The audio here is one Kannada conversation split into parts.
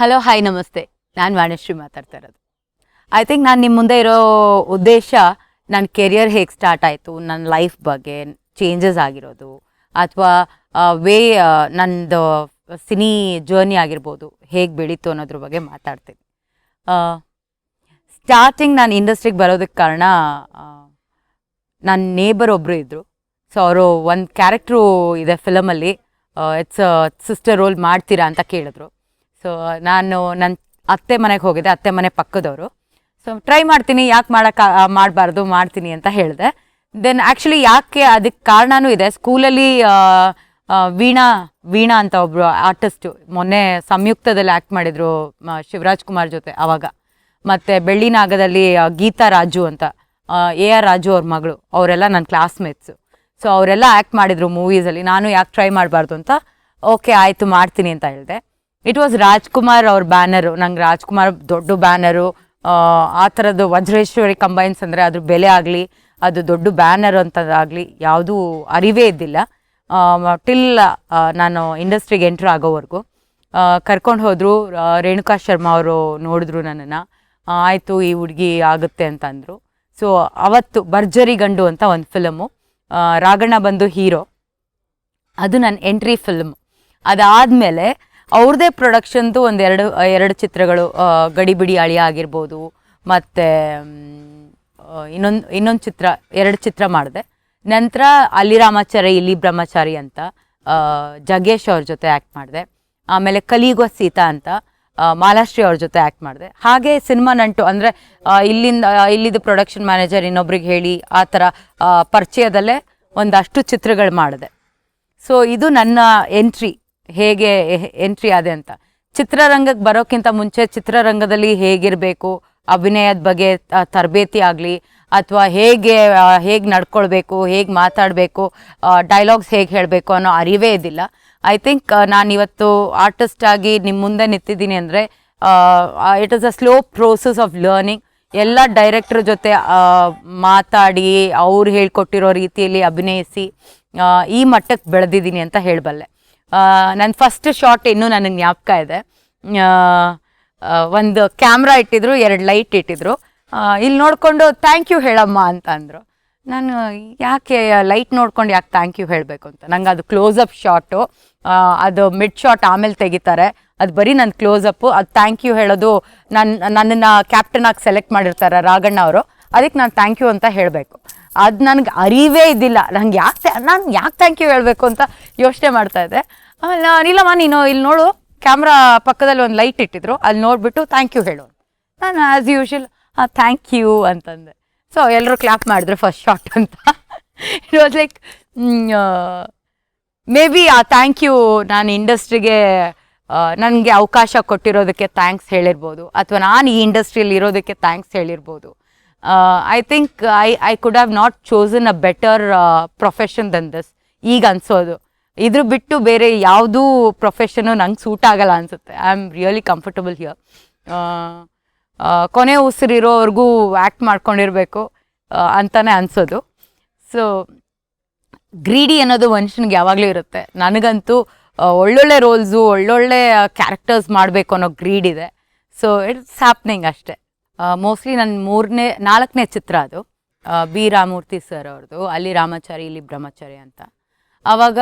ಹಲೋ ಹಾಯ್ ನಮಸ್ತೆ. ನಾನು ವಾಣಿಶ್ರೀ ಮಾತಾಡ್ತಾ ಇರೋದು. ಐ ಥಿಂಕ್ ನಾನು ನಿಮ್ಮ ಮುಂದೆ ಇರೋ ಉದ್ದೇಶ ನನ್ನ ಕೆರಿಯರ್ ಹೇಗೆ ಸ್ಟಾರ್ಟ್ ಆಯಿತು, ನನ್ನ ಲೈಫ್ ಬಗ್ಗೆ ಚೇಂಜಸ್ ಆಗಿರೋದು, ಅಥವಾ ನಂದು ಸಿನಿ ಜರ್ನಿ ಆಗಿರ್ಬೋದು ಹೇಗೆ ಬೆಳೀತು ಅನ್ನೋದ್ರ ಬಗ್ಗೆ ಮಾತಾಡ್ತೀನಿ. ಸ್ಟಾರ್ಟಿಂಗ್ ನಾನು ಇಂಡಸ್ಟ್ರಿಗೆ ಬರೋದಕ್ಕೆ ಕಾರಣ ನನ್ನ ನೇಬರ್ ಒಬ್ಬರು ಇದ್ದರು. ಸೊ ಅವರು ಒಂದು ಕ್ಯಾರೆಕ್ಟ್ರು ಇದೆ ಫಿಲಮಲ್ಲಿ, ಇಟ್ಸ್ ಸಿಸ್ಟರ್ ರೋಲ್ ಮಾಡ್ತೀರಾ ಅಂತ ಕೇಳಿದ್ರು. ಸೊ ನಾನು ನನ್ನ ಅತ್ತೆ ಮನೆಗೆ ಹೋಗಿದ್ದೆ, ಅತ್ತೆ ಮನೆ ಪಕ್ಕದವರು. ಸೊ ಟ್ರೈ ಮಾಡ್ತೀನಿ, ಯಾಕೆ ಮಾಡಬಾರ್ದು, ಮಾಡ್ತೀನಿ ಅಂತ ಹೇಳಿದೆ. ದೆನ್ ಆ್ಯಕ್ಚುಲಿ ಯಾಕೆ ಅದಕ್ಕೆ ಕಾರಣನೂ ಇದೆ. ಸ್ಕೂಲಲ್ಲಿ ವೀಣಾ ಅಂತ ಒಬ್ಬರು ಆರ್ಟಿಸ್ಟು ಮೊನ್ನೆ ಸಂಯುಕ್ತದಲ್ಲಿ ಆ್ಯಕ್ಟ್ ಮಾಡಿದರು ಶಿವರಾಜ್ ಕುಮಾರ್ ಜೊತೆ ಆವಾಗ. ಮತ್ತು ಬೆಳ್ಳಿನಾಗದಲ್ಲಿ ಗೀತಾ ರಾಜು ಅಂತ AR ರಾಜು ಅವ್ರ ಮಗಳು, ಅವರೆಲ್ಲ ನನ್ನ ಕ್ಲಾಸ್ಮೇಟ್ಸು. ಸೊ ಅವರೆಲ್ಲ ಆ್ಯಕ್ಟ್ ಮಾಡಿದರು ಮೂವೀಸಲ್ಲಿ. ನಾನು ಯಾಕೆ ಟ್ರೈ ಮಾಡಬಾರ್ದು ಅಂತ ಓಕೆ ಆಯಿತು ಮಾಡ್ತೀನಿ ಅಂತ ಹೇಳಿದೆ. ಇಟ್ ವಾಸ್ ರಾಜ್ಕುಮಾರ್ ಅವ್ರ ಬ್ಯಾನರು. ನಂಗೆ ರಾಜ್ಕುಮಾರ್ ದೊಡ್ಡ ಬ್ಯಾನರು, ಆ ಥರದ್ದು ವಜ್ರೇಶ್ವರಿ ಕಂಬೈನ್ಸ್ ಅಂದರೆ ಅದ್ರ ಬೆಲೆ ಆಗಲಿ, ಅದು ದೊಡ್ಡ ಬ್ಯಾನರ್ ಅಂತದಾಗಲಿ ಯಾವುದೂ ಅರಿವೇ ಇದ್ದಿಲ್ಲ ಟಿಲ್ ನಾನು ಇಂಡಸ್ಟ್ರಿಗೆ ಎಂಟ್ರ್ ಆಗೋವರೆಗೂ. ಕರ್ಕೊಂಡು ಹೋದರು, ರೇಣುಕಾ ಶರ್ಮಾ ಅವರು ನೋಡಿದ್ರು ನನ್ನನ್ನು. ಆಯಿತು ಈ ಹುಡುಗಿ ಆಗುತ್ತೆ ಅಂತ ಅಂದರು. ಸೊ ಅವತ್ತು ಭರ್ಜರಿ ಗಂಡು ಅಂತ ಒಂದು ಫಿಲಮು, ರಾಘಣ್ಣ ಬಂದು ಹೀರೋ, ಅದು ನನ್ನ ಎಂಟ್ರಿ ಫಿಲ್ಮ್. ಅದಾದಮೇಲೆ ಅವ್ರದ್ದೇ ಪ್ರೊಡಕ್ಷನ್ದು ಎರಡು ಚಿತ್ರಗಳು, ಗಡಿಬಿಡಿ ಅಳಿಯ ಆಗಿರ್ಬೋದು, ಮತ್ತು ಇನ್ನೊಂದು ಚಿತ್ರ, 2 ಚಿತ್ರ ಮಾಡಿದೆ. ನಂತರ ಅಲ್ಲಿ ರಾಮಾಚಾರಿ ಇಲ್ಲಿ ಬ್ರಹ್ಮಚಾರಿ ಅಂತ ಜಗ್ಗೇಶ್ ಅವ್ರ ಜೊತೆ ಆ್ಯಕ್ಟ್ ಮಾಡಿದೆ. ಆಮೇಲೆ ಕಲಿಯುಗ ಸೀತಾ ಅಂತ ಮಾಲಾಶ್ರೀ ಅವ್ರ ಜೊತೆ ಆ್ಯಕ್ಟ್ ಮಾಡಿದೆ. ಹಾಗೆ ಸಿನಿಮಾ ನಂಟು ಅಂದರೆ ಇಲ್ಲಿದ್ದು ಪ್ರೊಡಕ್ಷನ್ ಮ್ಯಾನೇಜರ್ ಇನ್ನೊಬ್ರಿಗೆ ಹೇಳಿ ಆ ಥರ ಪರಿಚಯದಲ್ಲೇ ಒಂದಷ್ಟು ಚಿತ್ರಗಳು ಮಾಡಿದೆ. ಸೊ ಇದು ನನ್ನ ಎಂಟ್ರಿ, ಹೇಗೆ ಎಂಟ್ರಿ ಆದೆ ಅಂತ. ಚಿತ್ರರಂಗಕ್ಕೆ ಬರೋಕ್ಕಿಂತ ಮುಂಚೆ ಚಿತ್ರರಂಗದಲ್ಲಿ ಹೇಗಿರಬೇಕು, ಅಭಿನಯದ ಬಗ್ಗೆ ತರಬೇತಿ ಆಗಲಿ, ಅಥವಾ ಹೇಗೆ ನಡ್ಕೊಳ್ಬೇಕು, ಹೇಗೆ ಮಾತಾಡಬೇಕು, ಡೈಲಾಗ್ಸ್ ಹೇಗೆ ಹೇಳಬೇಕು ಅನ್ನೋ ಅರಿವೇ ಇದ್ದಿಲ್ಲ. ಐ ಥಿಂಕ್ ನಾನಿವತ್ತು ಆರ್ಟಿಸ್ಟ್ ಆಗಿ ನಿಮ್ಮ ಮುಂದೆ ನಿಂತಿದ್ದೀನಿ ಅಂದರೆ it is a slow process of learning. ಎಲ್ಲ ಡೈರೆಕ್ಟ್ರ್ ಜೊತೆ ಮಾತಾಡಿ ಅವ್ರು ಹೇಳ್ಕೊಟ್ಟಿರೋ ರೀತಿಯಲ್ಲಿ ಅಭಿನಯಿಸಿ ಈ ಮಟ್ಟಕ್ಕೆ ಬೆಳೆದಿದ್ದೀನಿ ಅಂತ ಹೇಳಬಲ್ಲೆ. ನನ್ನ ಫಸ್ಟ್ ಶಾಟ್ ಇನ್ನೂ ನನಗೆ ಜ್ಞಾಪಕ ಇದೆ. ಒಂದು ಕ್ಯಾಮ್ರಾ ಇಟ್ಟಿದ್ರು, 2 ಲೈಟ್ ಇಟ್ಟಿದ್ರು. ಇಲ್ಲಿ ನೋಡಿಕೊಂಡು ಥ್ಯಾಂಕ್ ಯು ಹೇಳಮ್ಮ ಅಂತ ಅಂದರು. ನಾನು ಯಾಕೆ ಲೈಟ್ ನೋಡ್ಕೊಂಡು ಯಾಕೆ ಥ್ಯಾಂಕ್ ಯು ಹೇಳಬೇಕು ಅಂತ, ನಂಗೆ ಅದು ಕ್ಲೋಸಪ್ ಶಾಟು, ಅದು ಮಿಡ್ ಶಾಟ್ ಆಮೇಲೆ ತೆಗಿತಾರೆ, ಅದು ಬರೀ ನನ್ನ ಕ್ಲೋಸಪ್ಪು. ಅದು ಥ್ಯಾಂಕ್ ಯು ಹೇಳೋದು ನನ್ನನ್ನು ಕ್ಯಾಪ್ಟನ್ ಆಗಿ ಸೆಲೆಕ್ಟ್ ಮಾಡಿರ್ತಾರೆ ರಾಘಣ್ಣ ಅವರು, ಅದಕ್ಕೆ ನಾನು ಥ್ಯಾಂಕ್ ಯು ಅಂತ ಹೇಳಬೇಕು. ಅದು ನನಗೆ ಅರಿವೇ ಇದ್ದಿಲ್ಲ, ನಾನು ಯಾಕೆ ಥ್ಯಾಂಕ್ ಯು ಹೇಳಬೇಕು ಅಂತ ಯೋಚನೆ ಮಾಡ್ತಾಯಿದ್ದೆ. ಇಲ್ಲಮ್ಮ ನೀನು ಇಲ್ಲಿ ನೋಡು, ಕ್ಯಾಮ್ರಾ ಪಕ್ಕದಲ್ಲಿ ಒಂದು ಲೈಟ್ ಇಟ್ಟಿದ್ರು, ಅಲ್ಲಿ ನೋಡಿಬಿಟ್ಟು ಥ್ಯಾಂಕ್ ಯು ಹೇಳು. ನಾನು ಆ್ಯಸ್ ಯೂಶುವಲ್ ಥ್ಯಾಂಕ್ ಯು ಅಂತಂದೆ. ಸೊ ಎಲ್ಲರೂ ಕ್ಲಾಪ್ ಮಾಡಿದ್ರು ಫಸ್ಟ್ ಶಾಟ್ ಅಂತ. It was like may be ಆ ಥ್ಯಾಂಕ್ ಯು ನಾನು ಇಂಡಸ್ಟ್ರಿಗೆ ನನಗೆ ಅವಕಾಶ ಕೊಟ್ಟಿರೋದಕ್ಕೆ ಥ್ಯಾಂಕ್ಸ್ ಹೇಳಿರ್ಬೋದು, ಅಥವಾ ನಾನು ಈ ಇಂಡಸ್ಟ್ರಿಯಲ್ಲಿ ಇರೋದಕ್ಕೆ ಥ್ಯಾಂಕ್ಸ್ ಹೇಳಿರ್ಬೋದು. I think I could have not chosen a better profession then this ಈಗ ಅನಿಸೋದು. ಇದ್ರ ಬಿಟ್ಟು ಬೇರೆ ಯಾವುದೂ ಪ್ರೊಫೆಷನು ನಂಗೆ ಸೂಟ್ ಆಗಲ್ಲ ಅನಿಸುತ್ತೆ. I am really comfortable here. ಕೊನೆ ಉಸಿರಿರೋವರೆಗೂ ಆ್ಯಕ್ಟ್ ಮಾಡ್ಕೊಂಡಿರಬೇಕು ಅಂತಲೇ ಅನಿಸೋದು. ಸೊ ಗ್ರೀಡಿ ಅನ್ನೋದು ಮನುಷ್ಯನಿಗೆ ಯಾವಾಗಲೂ ಇರುತ್ತೆ. ನನಗಂತೂ ಒಳ್ಳೊಳ್ಳೆ ರೋಲ್ಸು, ಒಳ್ಳೊಳ್ಳೆ ಕ್ಯಾರೆಕ್ಟರ್ಸ್ ಮಾಡಬೇಕು ಅನ್ನೋ ಗ್ರೀಡ್ ಇದೆ. ಸೊ ಇಟ್ಸ್ ಹ್ಯಾಪ್ನಿಂಗ್ ಅಷ್ಟೇ. ಮೋಸ್ಟ್ಲಿ ನನ್ನ 4ನೇ ಚಿತ್ರ ಅದು, ಬಿ ರಾಮಮೂರ್ತಿ ಸರ್ ಅವ್ರದ್ದು, ಅಲ್ಲಿ ರಾಮಾಚಾರಿ ಇಲ್ಲಿ ಬ್ರಹ್ಮಚಾರಿ ಅಂತ. ಆವಾಗ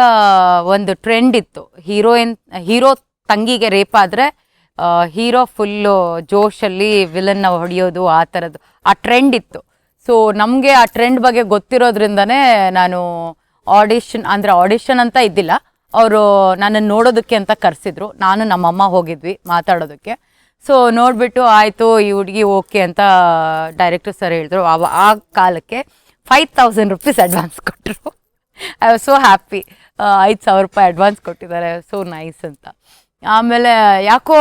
ಒಂದು ಟ್ರೆಂಡ್ ಇತ್ತು, ಹೀರೋ ತಂಗಿಗೆ ರೇಪ್ ಆದರೆ ಹೀರೋ ಫುಲ್ಲು ಜೋಶಲ್ಲಿ ವಿಲನ್ನ ಹೊಡೆಯೋದು, ಆ ಥರದ್ದು ಆ ಟ್ರೆಂಡ್ ಇತ್ತು. ಸೊ ನಮಗೆ ಆ ಟ್ರೆಂಡ್ ಬಗ್ಗೆ ಗೊತ್ತಿರೋದ್ರಿಂದನೇ ನಾನು ಆಡಿಷನ್ ಅಂತ ಇದ್ದಿಲ್ಲ, ಅವರು ನನ್ನನ್ನು ನೋಡೋದಕ್ಕೆ ಅಂತ ಕರೆಸಿದ್ರು. ನಾನು ನಮ್ಮಮ್ಮ ಹೋಗಿದ್ವಿ ಮಾತಾಡೋದಕ್ಕೆ. ಸೊ ನೋಡಿಬಿಟ್ಟು ಆಯಿತು ಈ ಹುಡುಗಿ ಓಕೆ ಅಂತ ಡೈರೆಕ್ಟರ್ ಸರ್ ಹೇಳಿದ್ರು. ಆ ಕಾಲಕ್ಕೆ 5,000 ರೂಪೀಸ್ ಅಡ್ವಾನ್ಸ್ ಕೊಟ್ಟರು. I was so happy. 5,000 ರೂಪಾಯಿ ಅಡ್ವಾನ್ಸ್ ಕೊಟ್ಟಿದ್ದಾರೆ, ಸೋ ನೈಸ್ ಅಂತ. ಆಮೇಲೆ ಯಾಕೋ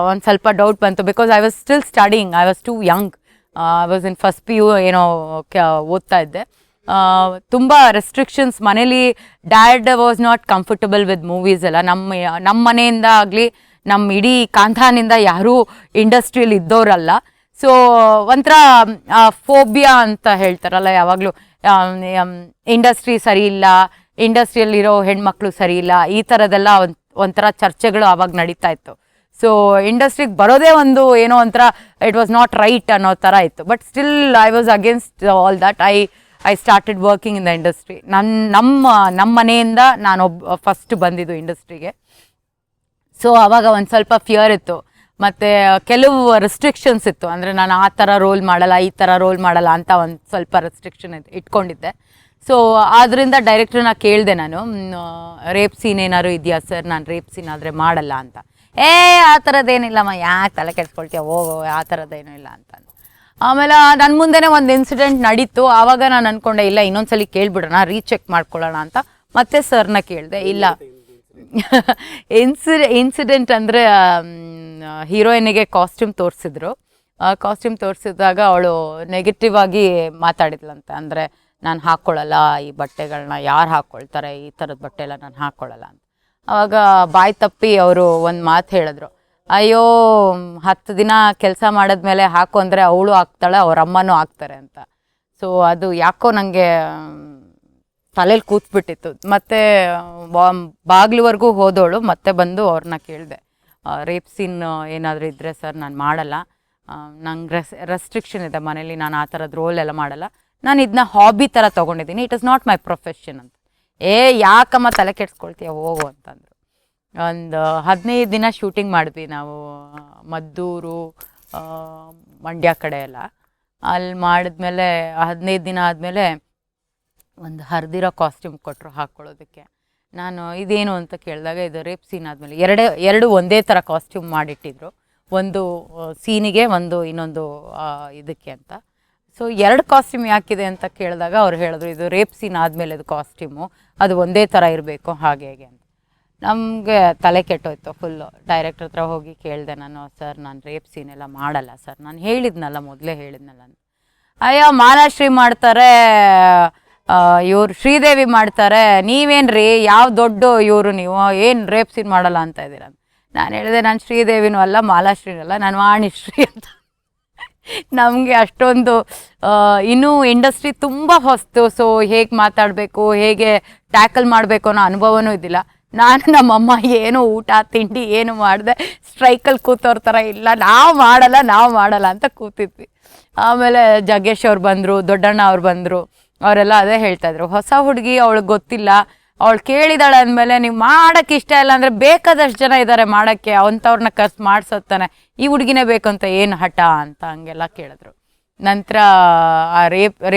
ಒಂದು ಸ್ವಲ್ಪ ಡೌಟ್ ಬಂತು, because I was still studying, I was two Young. I was in first PU ಏನೋ ಓದ್ತಾ ಇದ್ದೆ. ತುಂಬ ರೆಸ್ಟ್ರಿಕ್ಷನ್ಸ್ ಮನೇಲಿ. Dad was not comfortable with movies ಎಲ್ಲ. ನಮ್ಮ ಮನೆಯಿಂದ ಆಗಲಿ, ನಮ್ಮ ಇಡೀ ಕಾಂತಾನಿಂದ ಯಾರೂ ಇಂಡಸ್ಟ್ರಿಯಲ್ಲಿ ಇದ್ದವರಲ್ಲ. ಸೊ ಒಂಥರ ಫೋಬಿಯಾ ಅಂತ ಹೇಳ್ತಾರಲ್ಲ, ಯಾವಾಗಲೂ ಇಂಡಸ್ಟ್ರಿ ಸರಿ ಇಲ್ಲ, ಇಂಡಸ್ಟ್ರಿಯಲ್ಲಿರೋ ಹೆಣ್ಮಕ್ಳು ಸರಿ ಇಲ್ಲ, ಈ ಥರದ್ದೆಲ್ಲ ಒಂಥರ ಚರ್ಚೆಗಳು ಆವಾಗ ನಡೀತಾ ಇತ್ತು. ಸೊ ಇಂಡಸ್ಟ್ರಿಗೆ ಬರೋದೇ ಒಂದು ಏನೋ ಒಂಥರ ಇಟ್ ವಾಸ್ ನಾಟ್ ರೈಟ್ ಅನ್ನೋ ಥರ ಇತ್ತು. But still I was against all that. I started working in the industry. ನಮ್ಮ ಮನೆಯಿಂದ ನಾನು ಫಸ್ಟ್ ಬಂದಿದ್ದು ಇಂಡಸ್ಟ್ರಿಗೆ. ಸೊ ಆವಾಗ ಒಂದು ಸ್ವಲ್ಪ ಫಿಯರ್ ಇತ್ತು, ಮತ್ತು ಕೆಲವು ರೆಸ್ಟ್ರಿಕ್ಷನ್ಸ್ ಇತ್ತು. ಅಂದರೆ ನಾನು ಆ ಥರ ರೋಲ್ ಮಾಡಲ್ಲ, ಈ ಥರ ರೋಲ್ ಮಾಡಲ್ಲ ಅಂತ ಒಂದು ಸ್ವಲ್ಪ ರೆಸ್ಟ್ರಿಕ್ಷನ್ ಇಟ್ಕೊಂಡಿದ್ದೆ. ಸೊ ಆದ್ದರಿಂದ ಡೈರೆಕ್ಟ್ರನ್ನ ಕೇಳಿದೆ ನಾನು, ರೇಪ್ ಸೀನ್ ಏನಾದ್ರು ಇದೆಯಾ ಸರ್, ನಾನು ರೇಪ್ ಸೀನ್ ಆದರೆ ಮಾಡಲ್ಲ ಅಂತ. ಆ ಥರದ್ದೇನಿಲ್ಲಮ್ಮ, ಯಾಕೆ ತಲೆ ಕೆಡ್ಸ್ಕೊಳ್ತೀಯ, ಹೋಗೋ, ಆ ಥರದ್ದೇನೂ ಇಲ್ಲ ಅಂತ. ಆಮೇಲೆ ನನ್ನ ಮುಂದೆನೇ ಒಂದು ಇನ್ಸಿಡೆಂಟ್ ನಡೀತು. ಆವಾಗ ನಾನು ಅಂದ್ಕೊಂಡೆ ಇಲ್ಲ ಇನ್ನೊಂದ್ಸಲಿ ಕೇಳ್ಬಿಡೋಣ, ರೀಚೆಕ್ ಮಾಡ್ಕೊಳ್ಳೋಣ ಅಂತ ಮತ್ತೆ ಸರ್ನ ಕೇಳಿದೆ. ಇಲ್ಲ ಇನ್ಸಿಡೆಂಟ್ ಅಂದರೆ ಹೀರೋಯಿನಿಗೆ ಕಾಸ್ಟ್ಯೂಮ್ ತೋರಿಸಿದ್ರು. ಕಾಸ್ಟ್ಯೂಮ್ ತೋರಿಸಿದಾಗ ಅವಳು ನೆಗೆಟಿವ್ ಆಗಿ ಮಾತಾಡಿದ್ಲಂತೆ. ಅಂದರೆ ನಾನು ಹಾಕ್ಕೊಳ್ಳಲ್ಲ ಈ ಬಟ್ಟೆಗಳನ್ನ, ಯಾರು ಹಾಕ್ಕೊಳ್ತಾರೆ ಈ ಥರದ ಬಟ್ಟೆ ಎಲ್ಲ ನಾನು ಹಾಕ್ಕೊಳ್ಳಲ್ಲ ಅಂತ. ಆವಾಗ ಬಾಯಿ ತಪ್ಪಿ ಅವರು ಒಂದು ಮಾತು ಹೇಳಿದ್ರು, ಅಯ್ಯೋ 10 ದಿನ ಕೆಲಸ ಮಾಡಿದ್ಮೇಲೆ ಹಾಕು ಅಂದರೆ ಅವಳು ಹಾಕ್ತಾಳೆ, ಅವ್ರ ಅಮ್ಮನೂ ಹಾಕ್ತಾರೆ ಅಂತ. ಸೊ ಅದು ಯಾಕೋ ನನಗೆ ತಲೆಯಲ್ಲಿ ಕೂತ್ಬಿಟ್ಟಿತ್ತು. ಮತ್ತು ಬಾಗ್ಲುವರೆಗೂ ಹೋದವಳು ಮತ್ತೆ ಬಂದು ಅವ್ರನ್ನ ಕೇಳಿದೆ, ರೇಪ್ ಸೀನ್ ಏನಾದರೂ ಇದ್ದರೆ ಸರ್ ನಾನು ಮಾಡಲ್ಲ, ನಂಗೆ ರೆಸ್ಟ್ರಿಕ್ಷನ್ ಇದೆ ಮನೇಲಿ, ನಾನು ಆ ಥರದ ರೋಲ್ ಎಲ್ಲ ಮಾಡಲ್ಲ, ನಾನು ಇದನ್ನ ಹಾಬಿ ಥರ ತೊಗೊಂಡಿದ್ದೀನಿ, it is not my profession ಅಂತ. ಯಾಕಮ್ಮ ತಲೆ ಕೆಡ್ಸ್ಕೊಳ್ತೀಯ, ಹೋಗು ಅಂತಂದರು. ಒಂದು 15 ದಿನ ಶೂಟಿಂಗ್ ಮಾಡಿದ್ವಿ ನಾವು, ಮದ್ದೂರು, ಮಂಡ್ಯ ಕಡೆ ಎಲ್ಲ. ಅಲ್ಲಿ ಮಾಡಿದ್ಮೇಲೆ 15 ದಿನ ಆದಮೇಲೆ ಒಂದು ಹರಿದಿರೋ ಕಾಸ್ಟ್ಯೂಮ್ ಕೊಟ್ಟರು ಹಾಕ್ಕೊಳ್ಳೋದಕ್ಕೆ. ನಾನು ಇದೇನು ಅಂತ ಕೇಳಿದಾಗ ಇದು ರೇಪ್ ಸೀನ್ ಆದಮೇಲೆ ಎರಡು ಒಂದೇ ಥರ ಕಾಸ್ಟ್ಯೂಮ್ ಮಾಡಿಟ್ಟಿದ್ರು, ಒಂದು ಸೀನಿಗೆ ಒಂದು ಇನ್ನೊಂದು ಇದಕ್ಕೆ ಅಂತ. ಸೊ 2 ಕಾಸ್ಟ್ಯೂಮ್ ಯಾಕಿದೆ ಅಂತ ಕೇಳಿದಾಗ ಅವ್ರು ಹೇಳಿದ್ರು, ಇದು ರೇಪ್ ಸೀನ್ ಆದಮೇಲೆ ಅದು ಕಾಸ್ಟ್ಯೂಮು, ಅದು ಒಂದೇ ಥರ ಇರಬೇಕು ಹಾಗೆ ಹೇಗೆ ಅಂತ. ನಮಗೆ ತಲೆ ಕೆಟ್ಟೋಯ್ತು ಫುಲ್ಲು. ಡೈರೆಕ್ಟರ್ ಹತ್ರ ಹೋಗಿ ಕೇಳಿದೆ ನಾನು, ಸರ್ ನಾನು ರೇಪ್ ಸೀನ್ ಎಲ್ಲ ಮಾಡಲ್ಲ ಸರ್, ನಾನು ಮೊದಲೇ ಹೇಳಿದ್ನಲ್ಲ ಅಂತ. ಅಯ್ಯೋ ಮಾಲಾಶ್ರೀ ಮಾಡ್ತಾರೆ, ಇವ್ರು ಶ್ರೀದೇವಿ ಮಾಡ್ತಾರೆ, ನೀವೇನ್ರಿ ಯಾವ ದೊಡ್ಡ ಇವರು, ನೀವು ಏನು ರೇಪ್ ಸೀನ್ ಮಾಡಲ್ಲ ಅಂತ ಇದ್ದೀರ. ನಾನು ಹೇಳಿದೆ, ನಾನು ಶ್ರೀದೇವಿನೂ ಅಲ್ಲ ಮಾಲಾಶ್ರೀನೂ ಅಲ್ಲ, ನಾನು ವಾಣಿಶ್ರೀ ಅಂತ. ನಮಗೆ ಅಷ್ಟೊಂದು ಇನ್ನೂ ಇಂಡಸ್ಟ್ರಿ ತುಂಬ ಹೊಸ್ತು. ಸೊ ಹೇಗೆ ಮಾತಾಡಬೇಕು, ಹೇಗೆ ಟ್ಯಾಕಲ್ ಮಾಡಬೇಕು ಅನ್ನೋ ಅನುಭವನೂ ಇದ್ದಿಲ್ಲ. ನಾನು ನಮ್ಮಮ್ಮ ಏನು ಊಟ ತಿಂಡಿ ಏನು ಮಾಡಿದೆ, ಸ್ಟ್ರೈಕಲ್ಲಿ ಕೂತೋರ ಥರ ಇಲ್ಲ, ನಾವು ಮಾಡಲ್ಲ ಅಂತ ಕೂತಿದ್ವಿ. ಆಮೇಲೆ ಜಗ್ಗೇಶ್ ಅವ್ರು ಬಂದರು, ದೊಡ್ಡಣ್ಣ ಅವ್ರು ಬಂದರು. ಅವರೆಲ್ಲ ಅದೇ ಹೇಳ್ತಾಯಿದ್ರು, ಹೊಸ ಹುಡುಗಿ ಅವಳಿಗೆ ಗೊತ್ತಿಲ್ಲ, ಅವಳು ಕೇಳಿದಾಳೆ ಅಂದಮೇಲೆ ನೀವು ಮಾಡೋಕ್ಕೆ ಇಷ್ಟ ಇಲ್ಲ ಅಂದರೆ ಬೇಕಾದಷ್ಟು ಜನ ಇದ್ದಾರೆ ಮಾಡೋಕ್ಕೆ, ಅಂಥವ್ರನ್ನ ಖರ್ಚು ಮಾಡಿಸೋತ್ತಾನೆ, ಈ ಹುಡುಗಿನೇ ಬೇಕು ಅಂತ ಏನು ಹಠ ಅಂತ ಹಂಗೆಲ್ಲ ಕೇಳಿದ್ರು. ನಂತರ ಆ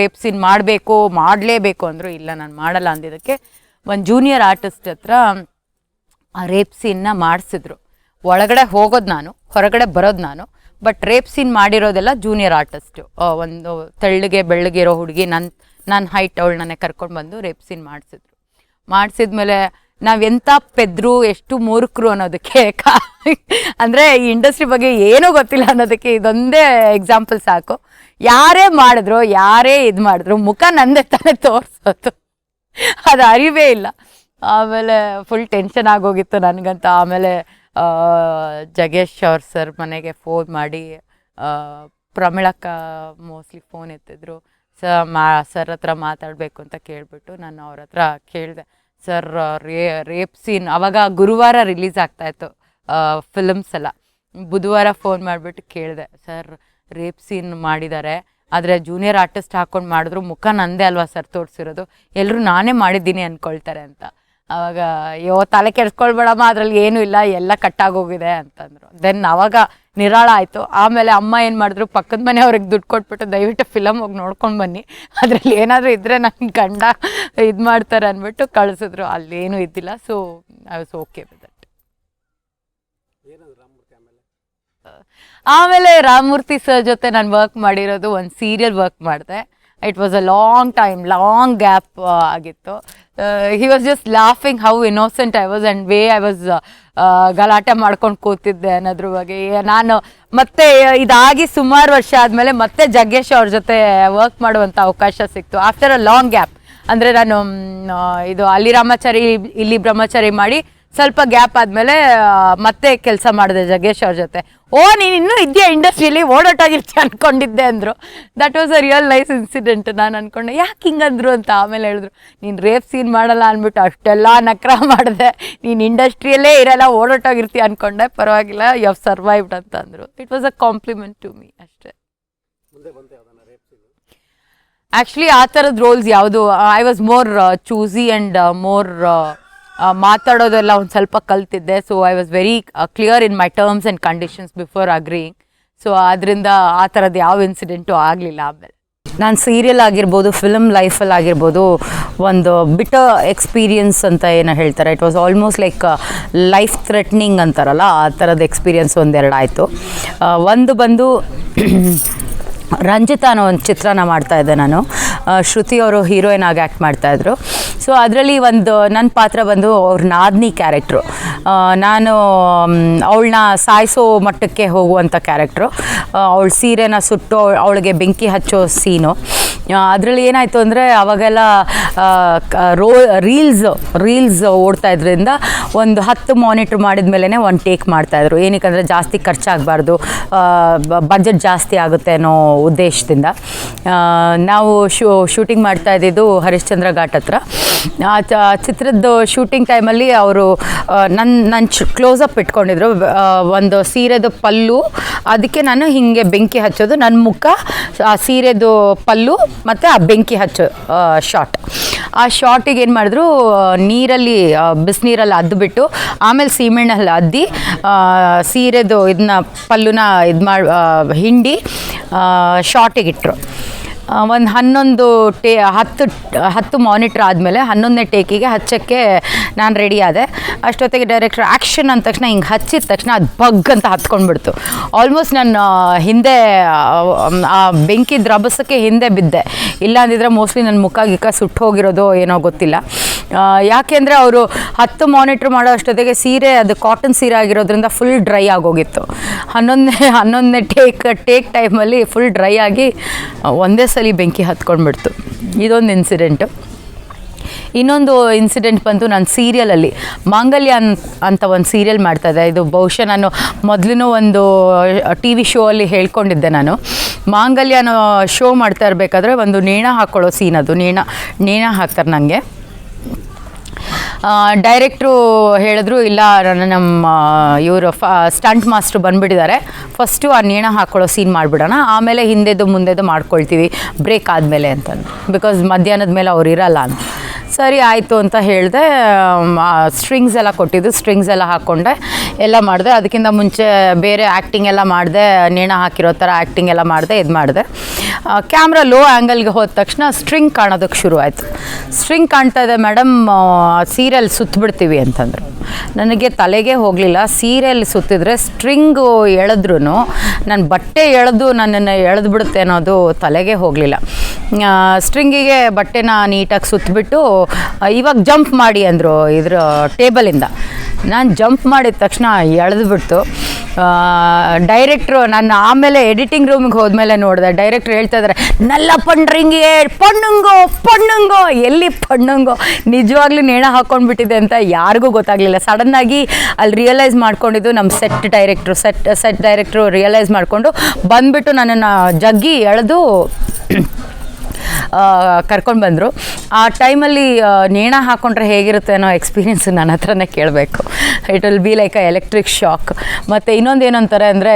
ರೇಪ್ ಸೀನ್ ಮಾಡಲೇಬೇಕು ಅಂದರು. ಇಲ್ಲ ನಾನು ಮಾಡಲ್ಲ ಅಂದಿದ್ದಕ್ಕೆ ಒಂದು ಜೂನಿಯರ್ ಆರ್ಟಿಸ್ಟ್ ಹತ್ರ ಆ ರೇಪ್ ಸೀನ್ನ ಮಾಡಿಸಿದ್ರು. ಒಳಗಡೆ ಹೋಗೋದು ನಾನು, ಹೊರಗಡೆ ಬರೋದು ನಾನು. ಬಟ್ ರೇಪ್ ಸೀನ್ ಮಾಡಿರೋದೆಲ್ಲ ಜೂನಿಯರ್ ಆರ್ಟಿಸ್ಟು. ಒಂದು ತೆಳ್ಳಗೆ ಬೆಳ್ಳಗೆ ಇರೋ ಹುಡುಗಿ, ನನ್ನ ಹೈಟ್ ಅವಳನ್ನೇ ಕರ್ಕೊಂಡು ಬಂದು ರೇಪ್ ಸೀನ್ ಮಾಡಿಸಿದ್ಮೇಲೆ ನಾವೆಂಥ ಪೆದ್ರು, ಎಷ್ಟು ಮೂರ್ಖರು ಅನ್ನೋದಕ್ಕೆ ಅಂದರೆ ಈ ಇಂಡಸ್ಟ್ರಿ ಬಗ್ಗೆ ಏನೂ ಗೊತ್ತಿಲ್ಲ ಅನ್ನೋದಕ್ಕೆ ಇದೊಂದೇ ಎಕ್ಸಾಂಪಲ್ ಸಾಕು. ಯಾರೇ ಮಾಡಿದ್ರು, ಯಾರೇ ಇದು ಮಾಡಿದ್ರು, ಮುಖ ನಂದೇ ತಾನೇ ತೋರಿಸೋದು, ಅದು ಅರಿವೇ ಇಲ್ಲ. ಆಮೇಲೆ ಫುಲ್ ಟೆನ್ಷನ್ ಆಗೋಗಿತ್ತು ನನಗಂತ. ಆಮೇಲೆ ಜಗೇಶ್ ಅವ್ರ ಸರ್ ಮನೆಗೆ ಫೋನ್ ಮಾಡಿ, ಪ್ರಮಿಳಕ್ಕ ಮೋಸ್ಟ್ಲಿ ಫೋನ್ ಎತ್ತಿದ್ರು, ಸರ್ ಹತ್ರ ಮಾತಾಡಬೇಕು ಅಂತ ಕೇಳಿಬಿಟ್ಟು ನಾನು ಅವ್ರ ಹತ್ರ ಕೇಳಿದೆ, ಸರ್ ರೇಪ್ ಸೀನ್ ಆವಾಗ ಗುರುವಾರ ರಿಲೀಸ್ ಆಗ್ತಾಯಿತ್ತು ಫಿಲಮ್ಸ್ ಎಲ್ಲ. ಬುಧವಾರ ಫೋನ್ ಮಾಡಿಬಿಟ್ಟು ಕೇಳಿದೆ, ಸರ್ ರೇಪ್ ಸೀನ್ ಮಾಡಿದ್ದಾರೆ, ಆದರೆ ಜೂನಿಯರ್ ಆರ್ಟಿಸ್ಟ್ ಹಾಕ್ಕೊಂಡು ಮಾಡಿದ್ರು, ಮುಖ ನಂದೇ ಅಲ್ವಾ ಸರ್ ತೋರಿಸಿರೋದು, ಎಲ್ಲರೂ ನಾನೇ ಮಾಡಿದ್ದೀನಿ ಅಂದ್ಕೊಳ್ತಾರೆ ಅಂತ. ಆವಾಗ ತಲೆ ಕೆಡ್ಸ್ಕೊಳ್ಬೇಡಮ್ಮ, ಅದರಲ್ಲಿ ಏನೂ ಇಲ್ಲ, ಎಲ್ಲ ಕಟ್ಟಾಗೋಗಿದೆ ಅಂತಂದರು. ದೆನ್ ಆವಾಗ ನಿರಾಳ ಆಯಿತು. ಆಮೇಲೆ ಅಮ್ಮ ಏನು ಮಾಡಿದ್ರು, ಪಕ್ಕದ ಮನೆಯವ್ರಿಗೆ ದುಡ್ಡು ಕೊಟ್ಬಿಟ್ಟು ದಯವಿಟ್ಟು ಫಿಲಮ್ ಹೋಗಿ ನೋಡ್ಕೊಂಡು ಬನ್ನಿ, ಅದರಲ್ಲಿ ಏನಾದರೂ ಇದ್ದರೆ ನನ್ನ ಗಂಡ ಇದು ಮಾಡ್ತಾರೆ ಅಂದ್ಬಿಟ್ಟು ಕಳಿಸಿದ್ರು. ಅಲ್ಲೇನೂ ಇದ್ದಿಲ್ಲ. So I was okay with that. ಆಮೇಲೆ ರಾಮಮೂರ್ತಿ ಸರ್ ಜೊತೆ ನಾನು ವರ್ಕ್ ಮಾಡಿರೋದು ಒಂದು ಸೀರಿಯಲ್ ವರ್ಕ್ ಮಾಡಿದೆ. It was a long gap ಆಗಿತ್ತು. He was just laughing how innocent I was and way I was ಗಲಾಟೆ ಮಾಡ್ಕೊಂಡು ಕೂತಿದ್ದೆ ಅನ್ನೋದ್ರ ಬಗ್ಗೆ. ನಾನು ಮತ್ತೆ ಇದಾಗಿ ಸುಮಾರು ವರ್ಷ ಆದಮೇಲೆ ಮತ್ತೆ ಜಗ್ಗೇಶ್ ಅವ್ರ ಜೊತೆ ವರ್ಕ್ ಮಾಡುವಂಥ ಅವಕಾಶ ಸಿಕ್ತು ಆಫ್ಟರ್ ಅ ಲಾಂಗ್ ಗ್ಯಾಪ್. ಅಂದರೆ ನಾನು ಇದು ಅಲ್ಲಿ ರಾಮಾಚಾರಿ ಇಲ್ಲಿ ಬ್ರಹ್ಮಚಾರಿ ಮಾಡಿ ಸ್ವಲ್ಪ ಗ್ಯಾಪ್ ಆದಮೇಲೆ ಮತ್ತೆ ಕೆಲಸ ಮಾಡಿದೆ ಜಗ್ಗೇಶ್ ಅವ್ರ ಜೊತೆ. ನೀನು ಇನ್ನೂ ಇದೆಯಾ ಇಂಡಸ್ಟ್ರಿಯಲ್ಲಿ, ಓಡೋಟಾಗಿರ್ತೀಯ ಅಂದ್ಕೊಂಡಿದ್ದೆ ಅಂದರು. That was a real nice incident. ನಾನು ಅಂದ್ಕೊಂಡೆ ಯಾಕೆ ಹಿಂಗಂದ್ರು ಅಂತ. ಆಮೇಲೆ ಹೇಳಿದ್ರು, ನೀನು ರೇಪ್ ಸೀನ್ ಮಾಡಲ್ಲ ಅಂದ್ಬಿಟ್ಟು ಅಷ್ಟೆಲ್ಲ ನಕ್ರ ಮಾಡಿದೆ, ನೀನು ಇಂಡಸ್ಟ್ರಿಯಲ್ಲೇ ಇರಲ್ಲ, ಓಡೋಟಾಗಿರ್ತೀಯ ಅಂದ್ಕೊಂಡೆ, ಪರವಾಗಿಲ್ಲ, ಯು ಹ್ಯಾವ್ ಸರ್ವೈವ್ಡ್ ಅಂತ ಅಂದರು. It was a compliment to me ಅಷ್ಟೇ. ಆ್ಯಕ್ಚುಲಿ ಆ ಥರದ ರೋಲ್ಸ್ ಯಾವುದು, I was more choosy and more ಮಾತಾಡೋದೆಲ್ಲ ಒಂದು ಸ್ವಲ್ಪ ಕಲ್ತಿದ್ದೆ. So I was very clear in my terms and conditions before agreeing. So ಅದರಿಂದ ಆ ಥರದ್ದು ಯಾವ ಇನ್ಸಿಡೆಂಟು ಆಗಲಿಲ್ಲ. ಆಮೇಲೆ ನಾನು ಸೀರಿಯಲ್ ಆಗಿರ್ಬೋದು, ಫಿಲಮ್ ಲೈಫಲ್ಲಿ ಆಗಿರ್ಬೋದು, ಒಂದು ಬಿಟರ್ ಎಕ್ಸ್ಪೀರಿಯನ್ಸ್ ಅಂತ ಏನೋ ಹೇಳ್ತಾರೆ, it was almost like life threatening ಅಂತಾರಲ್ಲ, ಆ ಥರದ ಎಕ್ಸ್ಪೀರಿಯನ್ಸ್ ಒಂದೆರಡು ಆಯಿತು. ಒಂದು ಬಂದು ರಂಜಿತಾ ಅನ್ನೋ ಒಂದು ಚಿತ್ರನ ಮಾಡ್ತಾಯಿದ್ದೆ ನಾನು. ಶ್ರುತಿ ಅವರು ಹೀರೋಯಿನ್ ಆಗಿ ಆ್ಯಕ್ಟ್ ಮಾಡ್ತಾಯಿದ್ರು. ಸೊ ಅದರಲ್ಲಿ ಒಂದು ನನ್ನ ಪಾತ್ರ ಬಂದು ಅವ್ರ ನಾದಿನಿ ಕ್ಯಾರೆಕ್ಟ್ರು. ನಾನು ಅವಳನ್ನ ಸಾಯಿಸೋ ಮಟ್ಟಕ್ಕೆ ಹೋಗುವಂಥ ಕ್ಯಾರೆಕ್ಟ್ರು. ಅವಳ ಸೀರೆನ ಸುಟ್ಟು ಅವಳಿಗೆ ಬೆಂಕಿ ಹಚ್ಚೋ ಸೀನು. ಅದರಲ್ಲಿ ಏನಾಯಿತು ಅಂದರೆ ಅವಾಗೆಲ್ಲ ರೀಲ್ಸ್ ಓಡ್ತಾ ಇದ್ರಿಂದ ಒಂದು 10 ಮಾನಿಟ್ರ್ ಮಾಡಿದ ಮೇಲೇ ಒಂದು ಟೇಕ್ ಮಾಡ್ತಾಯಿದ್ರು. ಏನಕ್ಕೆ ಜಾಸ್ತಿ ಖರ್ಚಾಗಬಾರ್ದು, ಬಜೆಟ್ ಜಾಸ್ತಿ ಆಗುತ್ತೆ ಅನ್ನೋ ಉದ್ದೇಶದಿಂದ. ನಾವು ಶೂಟಿಂಗ್ ಮಾಡ್ತಾ ಇದ್ದಿದ್ದು ಹರಿಶ್ಚಂದ್ರ ಘಾಟ್ ಹತ್ರ. ಆ ಚಿತ್ರದ ಶೂಟಿಂಗ್ ಟೈಮಲ್ಲಿ ಅವರು ನನ್ನ ಕ್ಲೋಸಪ್ ಇಟ್ಕೊಂಡಿದ್ರು. ಒಂದು ಸೀರೆದು ಪಲ್ಲು, ಅದಕ್ಕೆ ನಾನು ಹೀಗೆ ಬೆಂಕಿ ಹಚ್ಚೋದು, ನನ್ನ ಮುಖ, ಆ ಸೀರೆದು ಪಲ್ಲು ಮತ್ತು ಆ ಬೆಂಕಿ ಹಚ್ಚೋ ಶಾಟ್. ಆ ಶಾಟಿಗೆ ಏನು ಮಾಡಿದ್ರು, ನೀರಲ್ಲಿ ಬಿಸಿನೀರಲ್ಲಿ ಅದ್ದುಬಿಟ್ಟು ಆಮೇಲೆ ಸೀಮೆಣ್ಣಲ್ಲಿ ಅದ್ದಿ ಸೀರೆದು ಇದನ್ನ ಪಲ್ಲುನ ಇದು ಮಾಡಿ ಹಿಂಡಿ ಶಾಟಿಗೆ ಇಟ್ಟರು. ಒಂದು 10 ಮಾನಿಟ್ರ್ ಆದಮೇಲೆ 11ನೇ ಟೇಕಿಗೆ ಹಚ್ಚೋಕ್ಕೆ ನಾನು ರೆಡಿ ಆದೆ. ಅಷ್ಟೊತ್ತಿಗೆ ಡೈರೆಕ್ಟ್ರ್ ಆ್ಯಕ್ಷನ್ ಅಂದ ತಕ್ಷಣ ಹಿಂಗೆ ಹಚ್ಚಿದ ತಕ್ಷಣ ಅದು ಬಗ್ ಅಂತ ಹತ್ಕೊಂಡ್ಬಿಡ್ತು. ಆಲ್ಮೋಸ್ಟ್ ನಾನು ಹಿಂದೆ ಆ ಬೆಂಕಿ ರಭಸಕ್ಕೆ ಹಿಂದೆ ಬಿದ್ದೆ. ಇಲ್ಲ ಅಂದಿದ್ರೆ ಮೋಸ್ಟ್ಲಿ ನನ್ನ ಮುಖ ಸುಟ್ಟು ಹೋಗಿರೋದು ಏನೋ ಗೊತ್ತಿಲ್ಲ. ಯಾಕೆಂದರೆ ಅವರು 10 ಮಾನಿಟ್ರ್ ಮಾಡೋ ಅಷ್ಟೊತ್ತಿಗೆ ಸೀರೆ ಅದು ಕಾಟನ್ ಸೀರೆ ಆಗಿರೋದ್ರಿಂದ ಫುಲ್ ಡ್ರೈ ಆಗೋಗಿತ್ತು. 11ನೇ ಟೇಕ್ ಟೈಮಲ್ಲಿ ಫುಲ್ ಡ್ರೈ ಆಗಿ ಒಂದೇ ಸಲ ಬೆಂಕಿ ಹತ್ಕೊಂಡ್ಬಿಡ್ತು. ಇದೊಂದು ಇನ್ಸಿಡೆಂಟು. ಇನ್ನೊಂದು ಇನ್ಸಿಡೆಂಟ್ ಬಂತು, ನಾನು ಸೀರಿಯಲಲ್ಲಿ ಮಾಂಗಲ್ಯ ಅಂತ ಒಂದು ಸೀರಿಯಲ್ ಮಾಡ್ತಾಯಿದ್ದೆ. ಇದು ಬಹುಶಃ ನಾನು ಮೊದಲು ಒಂದು TV ಶೋ ಅಲ್ಲಿ ಹೇಳ್ಕೊಂಡಿದ್ದೆ. ನಾನು ಮಾಂಗಲ್ಯನ ಶೋ ಮಾಡ್ತಾ ಇರಬೇಕಾದ್ರೆ ಒಂದು ನೇಣ ಹಾಕ್ಕೊಳ್ಳೋ ಸೀನ್, ಅದು ನೇಣ ಹಾಕ್ತಾರೆ ನನಗೆ. ಡೈರೆಕ್ಟ್ರು ಹೇಳಿದ್ರು, ಇಲ್ಲ ನಮ್ಮ ಇವರು ಸ್ಟಂಟ್ ಮಾಸ್ಟ್ರು ಬಂದುಬಿಟ್ಟಿದ್ದಾರೆ, ಫಸ್ಟು ಆ ನೇಣ ಹಾಕ್ಕೊಳ್ಳೋ ಸೀನ್ ಮಾಡಿಬಿಡೋಣ, ಆಮೇಲೆ ಹಿಂದೆದು ಮುಂದೆದು ಮಾಡ್ಕೊಳ್ತೀವಿ ಬ್ರೇಕ್ ಆದಮೇಲೆ ಅಂತಂದು, ಬಿಕಾಸ್ ಮಧ್ಯಾಹ್ನದ ಮೇಲೆ ಅವ್ರು ಇರಲ್ಲ ಅಂತ. ಸರಿ ಆಯಿತು ಅಂತ ಹೇಳಿದೆ. ಸ್ಟ್ರಿಂಗ್ಸ್ ಎಲ್ಲ ಕೊಟ್ಟಿದ್ದು, ಸ್ಟ್ರಿಂಗ್ಸ್ ಎಲ್ಲ ಹಾಕ್ಕೊಂಡೆ, ಎಲ್ಲ ಮಾಡಿದೆ. ಅದಕ್ಕಿಂತ ಮುಂಚೆ ಬೇರೆ ಆ್ಯಕ್ಟಿಂಗ್ ಎಲ್ಲ ಮಾಡಿದೆ, ನೇಣ ಹಾಕಿರೋ ಥರ ಆ್ಯಕ್ಟಿಂಗ್ ಎಲ್ಲ ಮಾಡಿದೆ, ಇದು ಮಾಡಿದೆ. ಕ್ಯಾಮ್ರಾ ಲೋ ಆ್ಯಂಗಲ್ಗೆ ಹೋದ ತಕ್ಷಣ ಸ್ಟ್ರಿಂಗ್ ಕಾಣೋದಕ್ಕೆ ಶುರು ಆಯಿತು. ಸ್ಟ್ರಿಂಗ್ ಕಾಣ್ತಾ ಇದೆ ಮೇಡಮ್, ಸೀರೆಯಲ್ಲಿ ಸುತ್ತಬಿಡ್ತೀವಿ ಅಂತಂದರು. ನನಗೆ ತಲೆಗೆ ಹೋಗಲಿಲ್ಲ. ಸೀರೆಯಲ್ಲಿ ಸುತ್ತಿದ್ರೆ ಸ್ಟ್ರಿಂಗು ಎಳೆದ್ರೂ ನನ್ನ ಬಟ್ಟೆ ಎಳೆದು ನನ್ನನ್ನು ಎಳೆದು ಬಿಡುತ್ತೆ ಅನ್ನೋದು ತಲೆಗೆ ಹೋಗಲಿಲ್ಲ. ಸ್ಟ್ರಿಂಗಿಗೆ ಬಟ್ಟೆನ ನೀಟಾಗಿ ಸುತ್ತಬಿಟ್ಟು ಇವಾಗ ಜಂಪ್ ಮಾಡಿ ಅಂದರು ಇದ್ರ ಟೇಬಲಿಂದ. ನಾನು ಜಂಪ್ ಮಾಡಿದ ತಕ್ಷಣ ಎಳೆದುಬಿಡ್ತು. ಡೈರೆಕ್ಟ್ರು, ನಾನು ಆಮೇಲೆ ಎಡಿಟಿಂಗ್ ರೂಮಿಗೆ ಹೋದ್ಮೇಲೆ ನೋಡಿದೆ, ಡೈರೆಕ್ಟ್ರು ಹೇಳ್ತಾ ಇದ್ದಾರೆ, ನಲ್ಲ ಪಂಡ್ರಿಂಗೆ ಪಣ್ಣುಂಗೋ ಎಲ್ಲಿ ಪಣ್ಣುಂಗೋ, ನಿಜವಾಗ್ಲೂ ನೇಣ ಹಾಕ್ಕೊಂಡ್ಬಿಟ್ಟಿದೆ ಅಂತ ಯಾರಿಗೂ ಗೊತ್ತಾಗಲಿಲ್ಲ. ಸಡನ್ನಾಗಿ ಅಲ್ಲಿ ರಿಯಲೈಸ್ ಮಾಡ್ಕೊಂಡಿದ್ದು ನಮ್ಮ ಸೆಟ್ ಡೈರೆಕ್ಟ್ರು ರಿಯಲೈಸ್ ಮಾಡಿಕೊಂಡು ಬಂದುಬಿಟ್ಟು ನನ್ನನ್ನು ಜಗ್ಗಿ ಎಳೆದು ಕರ್ಕೊಂಡು ಬಂದರು. ಆ ಟೈಮಲ್ಲಿ ನೇಣ ಹಾಕ್ಕೊಂಡ್ರೆ ಹೇಗಿರುತ್ತೆ ಅನ್ನೋ ಎಕ್ಸ್ಪೀರಿಯೆನ್ಸ್ ನನ್ನ ಹತ್ರನೇ ಕೇಳಬೇಕು. It will be like a electric shock. ಮತ್ತು ಇನ್ನೊಂದು ಏನಂತಾರೆ ಅಂದರೆ,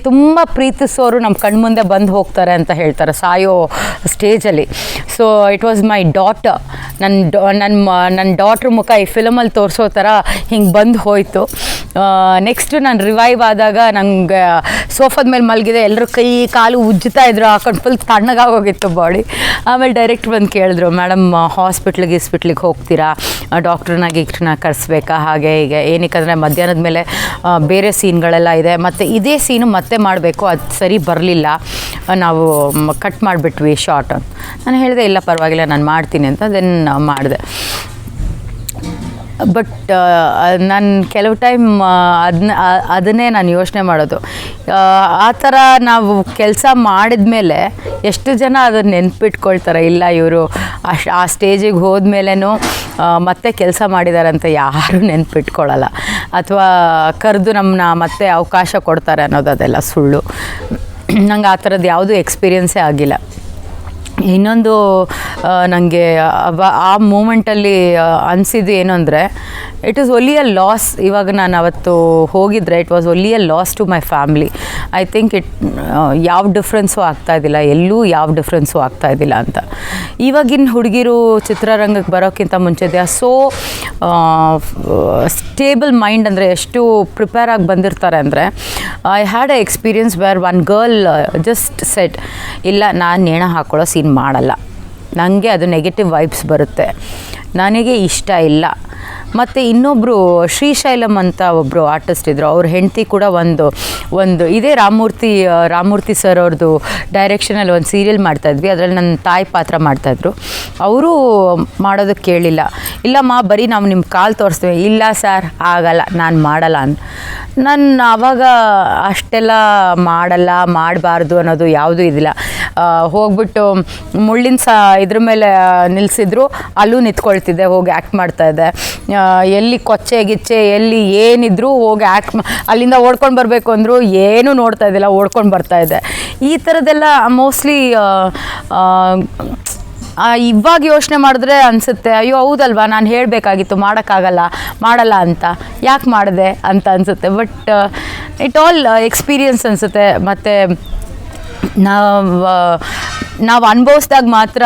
ತುಂಬ ಪ್ರೀತಿಸೋರು ನಮ್ಮ ಕಣ್ಮುಂದೆ ಬಂದು ಹೋಗ್ತಾರೆ ಅಂತ ಹೇಳ್ತಾರೆ ಸಾಯೋ ಸ್ಟೇಜಲ್ಲಿ. So it was my daughter. ನನ್ನ ಡಾಟ್ರ್ ಮುಖ ಈ ಫಿಲಮಲ್ಲಿ ತೋರಿಸೋ ಥರ ಹಿಂಗೆ ಬಂದು ಹೋಯಿತು. ನೆಕ್ಸ್ಟು ನಾನು ರಿವೈವ್ ಆದಾಗ ನಂಗೆ ಸೋಫಾದ ಮೇಲೆ ಮಲಗಿದೆ, ಎಲ್ಲರೂ ಕೈ ಕಾಲು ಉಜ್ಜುತ್ತಾ ಇದ್ರು, ಹಾಕೊಂಡು ಫುಲ್ ತಣ್ಣಗಾಗೋಗಿತ್ತು ಬಾಡಿ. ಆಮೇಲೆ ಡೈರೆಕ್ಟ್ರ್ ಬಂದು ಕೇಳಿದ್ರು, ಮೇಡಮ್ ಹಾಸ್ಪಿಟ್ಲಿಗೆ ಹೋಗ್ತೀರಾ, ಡಾಕ್ಟ್ರನ್ನ ಕರೆಸ್ಬೇಕಾ, ಹಾಗೆ ಹೀಗೆ. ಏನಕ್ಕೆ ಮಧ್ಯಾಹ್ನದ ಮೇಲೆ ಬೇರೆ ಸೀನ್ಗಳೆಲ್ಲ ಇದೆ, ಮತ್ತು ಇದೇ ಸೀನು ಮತ್ತೆ ಮಾಡಬೇಕು, ಅದು ಸರಿ ಬರಲಿಲ್ಲ, ನಾವು ಕಟ್ ಮಾಡಿಬಿಟ್ವಿ ಶಾರ್ಟ್ ಅಂತ. ನಾನು ಹೇಳಿದೆ, ಇಲ್ಲ ಪರವಾಗಿಲ್ಲ ನಾನು ಮಾಡ್ತೀನಿ ಅಂತ. ದೆನ್ ಮಾಡಿದೆ. ಬಟ್ ನಾನು ಕೆಲವು ಟೈಮ್ ಅದನ್ನೇ ನಾನು ಯೋಚನೆ ಮಾಡೋದು. ಆ ಥರ ನಾವು ಕೆಲಸ ಮಾಡಿದ ಮೇಲೆ ಎಷ್ಟು ಜನ ಅದನ್ನು ನೆನ್ಪಿಟ್ಕೊಳ್ತಾರೆ, ಇಲ್ಲ ಇವರು ಆ ಸ್ಟೇಜಿಗೆ ಹೋದ್ಮೇಲೆನೂ ಮತ್ತೆ ಕೆಲಸ ಮಾಡಿದ್ದಾರೆ ಅಂತ ಯಾರೂ ನೆನ್ಪಿಟ್ಕೊಳ್ಳಲ್ಲ, ಅಥವಾ ಕರೆದು ನಮ್ಮನ್ನ ಮತ್ತೆ ಅವಕಾಶ ಕೊಡ್ತಾರೆ ಅನ್ನೋದು ಅದೆಲ್ಲ ಸುಳ್ಳು. ನಂಗೆ ಆ ಥರದ್ದು ಯಾವುದೂ ಎಕ್ಸ್ಪೀರಿಯನ್ಸೇ ಆಗಿಲ್ಲ. ಇನ್ನೊಂದು ನನಗೆ ಆ ಮೂಮೆಂಟಲ್ಲಿ ಅನಿಸಿದ್ದು ಏನು ಅಂದರೆ, it is only a loss. ಇವಾಗ ನಾನು ಅವತ್ತು ಹೋಗಿದ್ರೆ it was only a loss to my family. I think ಯಾವ ಡಿಫ್ರೆನ್ಸು ಆಗ್ತಾಯಿದ್ದಿಲ್ಲ, ಎಲ್ಲೂ ಯಾವ ಡಿಫ್ರೆನ್ಸು ಆಗ್ತಾಯಿದ್ದಿಲ್ಲ ಅಂತ. ಇವಾಗಿನ ಹುಡುಗಿರು ಚಿತ್ರರಂಗಕ್ಕೆ ಬರೋಕ್ಕಿಂತ ಮುಂಚೆ they are so stable mind, ಅಂದರೆ ಎಷ್ಟು ಪ್ರಿಪೇರ್ ಆಗಿ ಬಂದಿರ್ತಾರೆ ಅಂದರೆ, I had a experience where one girl just set, ಇಲ್ಲ ನಾನು ನೇಣ ಹಾಕೊಳ್ಳೋ ಸೀನ್ ಮಾಡಲ್ಲ, ನನಗೆ ಅದು ನೆಗೆಟಿವ್ ವೈಬ್ಸ್ ಬರುತ್ತೆ, ನನಗೆ ಇಷ್ಟ ಇಲ್ಲ. ಮತ್ತು ಇನ್ನೊಬ್ಬರು ಶ್ರೀಶೈಲಮ್ ಅಂತ ಒಬ್ಬರು ಆರ್ಟಿಸ್ಟ್ ಇದ್ದರು, ಅವ್ರ ಹೆಂಡತಿ ಕೂಡ ಒಂದು ಇದೇ ರಾಮಮೂರ್ತಿ ಸರ್ ಅವ್ರದ್ದು ಡೈರೆಕ್ಷನಲ್ಲಿ ಒಂದು ಸೀರಿಯಲ್ ಮಾಡ್ತಾಯಿದ್ವಿ, ಅದರಲ್ಲಿ ನನ್ನ ತಾಯಿ ಪಾತ್ರ ಮಾಡ್ತಾಯಿದ್ರು. ಅವರು ಮಾಡೋದಕ್ಕೆ ಕೇಳಿಲ್ಲ, ಇಲ್ಲಮ್ಮ ಬರೀ ನಾವು ನಿಮ್ಮ ಕಾಲು ತೋರಿಸ್ತೀವಿ, ಇಲ್ಲ ಸರ್ ಆಗಲ್ಲ ನಾನು ಮಾಡಲ್ಲ ಅಂತ. ನಾನು ಆವಾಗ ಅಷ್ಟೆಲ್ಲ ಮಾಡಬಾರ್ದು ಅನ್ನೋದು ಯಾವುದೂ ಇದಿಲ್ಲ. ಹೋಗ್ಬಿಟ್ಟು ಮುಳ್ಳಿನ ಇದ್ರ ಮೇಲೆ ನಿಲ್ಲಿಸಿದ್ರು, ಅಲ್ಲೂ ನಿಂತ್ಕೊಳ್ತಿದ್ದೆ, ಹೋಗಿ ಆ್ಯಕ್ಟ್ ಮಾಡ್ತಾಯಿದ್ದೆ. ಎಲ್ಲಿ ಕೊಚ್ಚೆ ಗಿಚ್ಚೆ ಎಲ್ಲಿ ಏನಿದ್ರು ಹೋಗಿ ಅಲ್ಲಿಂದ ಓಡ್ಕೊಂಡು ಬರಬೇಕು ಅಂದರು, ಏನೂ ನೋಡ್ತಾ ಇದ್ದಿಲ್ಲ, ಓಡ್ಕೊಂಡು ಬರ್ತಾಯಿದ್ದೆ. ಈ ಥರದ್ದೆಲ್ಲ ಮೋಸ್ಟ್ಲಿ ಇವಾಗ ಯೋಚನೆ ಮಾಡಿದ್ರೆ ಅನಿಸುತ್ತೆ, ಅಯ್ಯೋ ಹೌದಲ್ವಾ ನಾನು ಹೇಳಬೇಕಾಗಿತ್ತು, ಮಾಡಲ್ಲ ಅಂತ, ಯಾಕೆ ಮಾಡಿದೆ ಅಂತ ಅನಿಸುತ್ತೆ. ಬಟ್ ಇಟ್ ಆಲ್ ಎಕ್ಸ್ಪೀರಿಯನ್ಸ್ ಅನಿಸುತ್ತೆ. ಮತ್ತು ನಾವು ಅನುಭವಿಸ್ದಾಗ ಮಾತ್ರ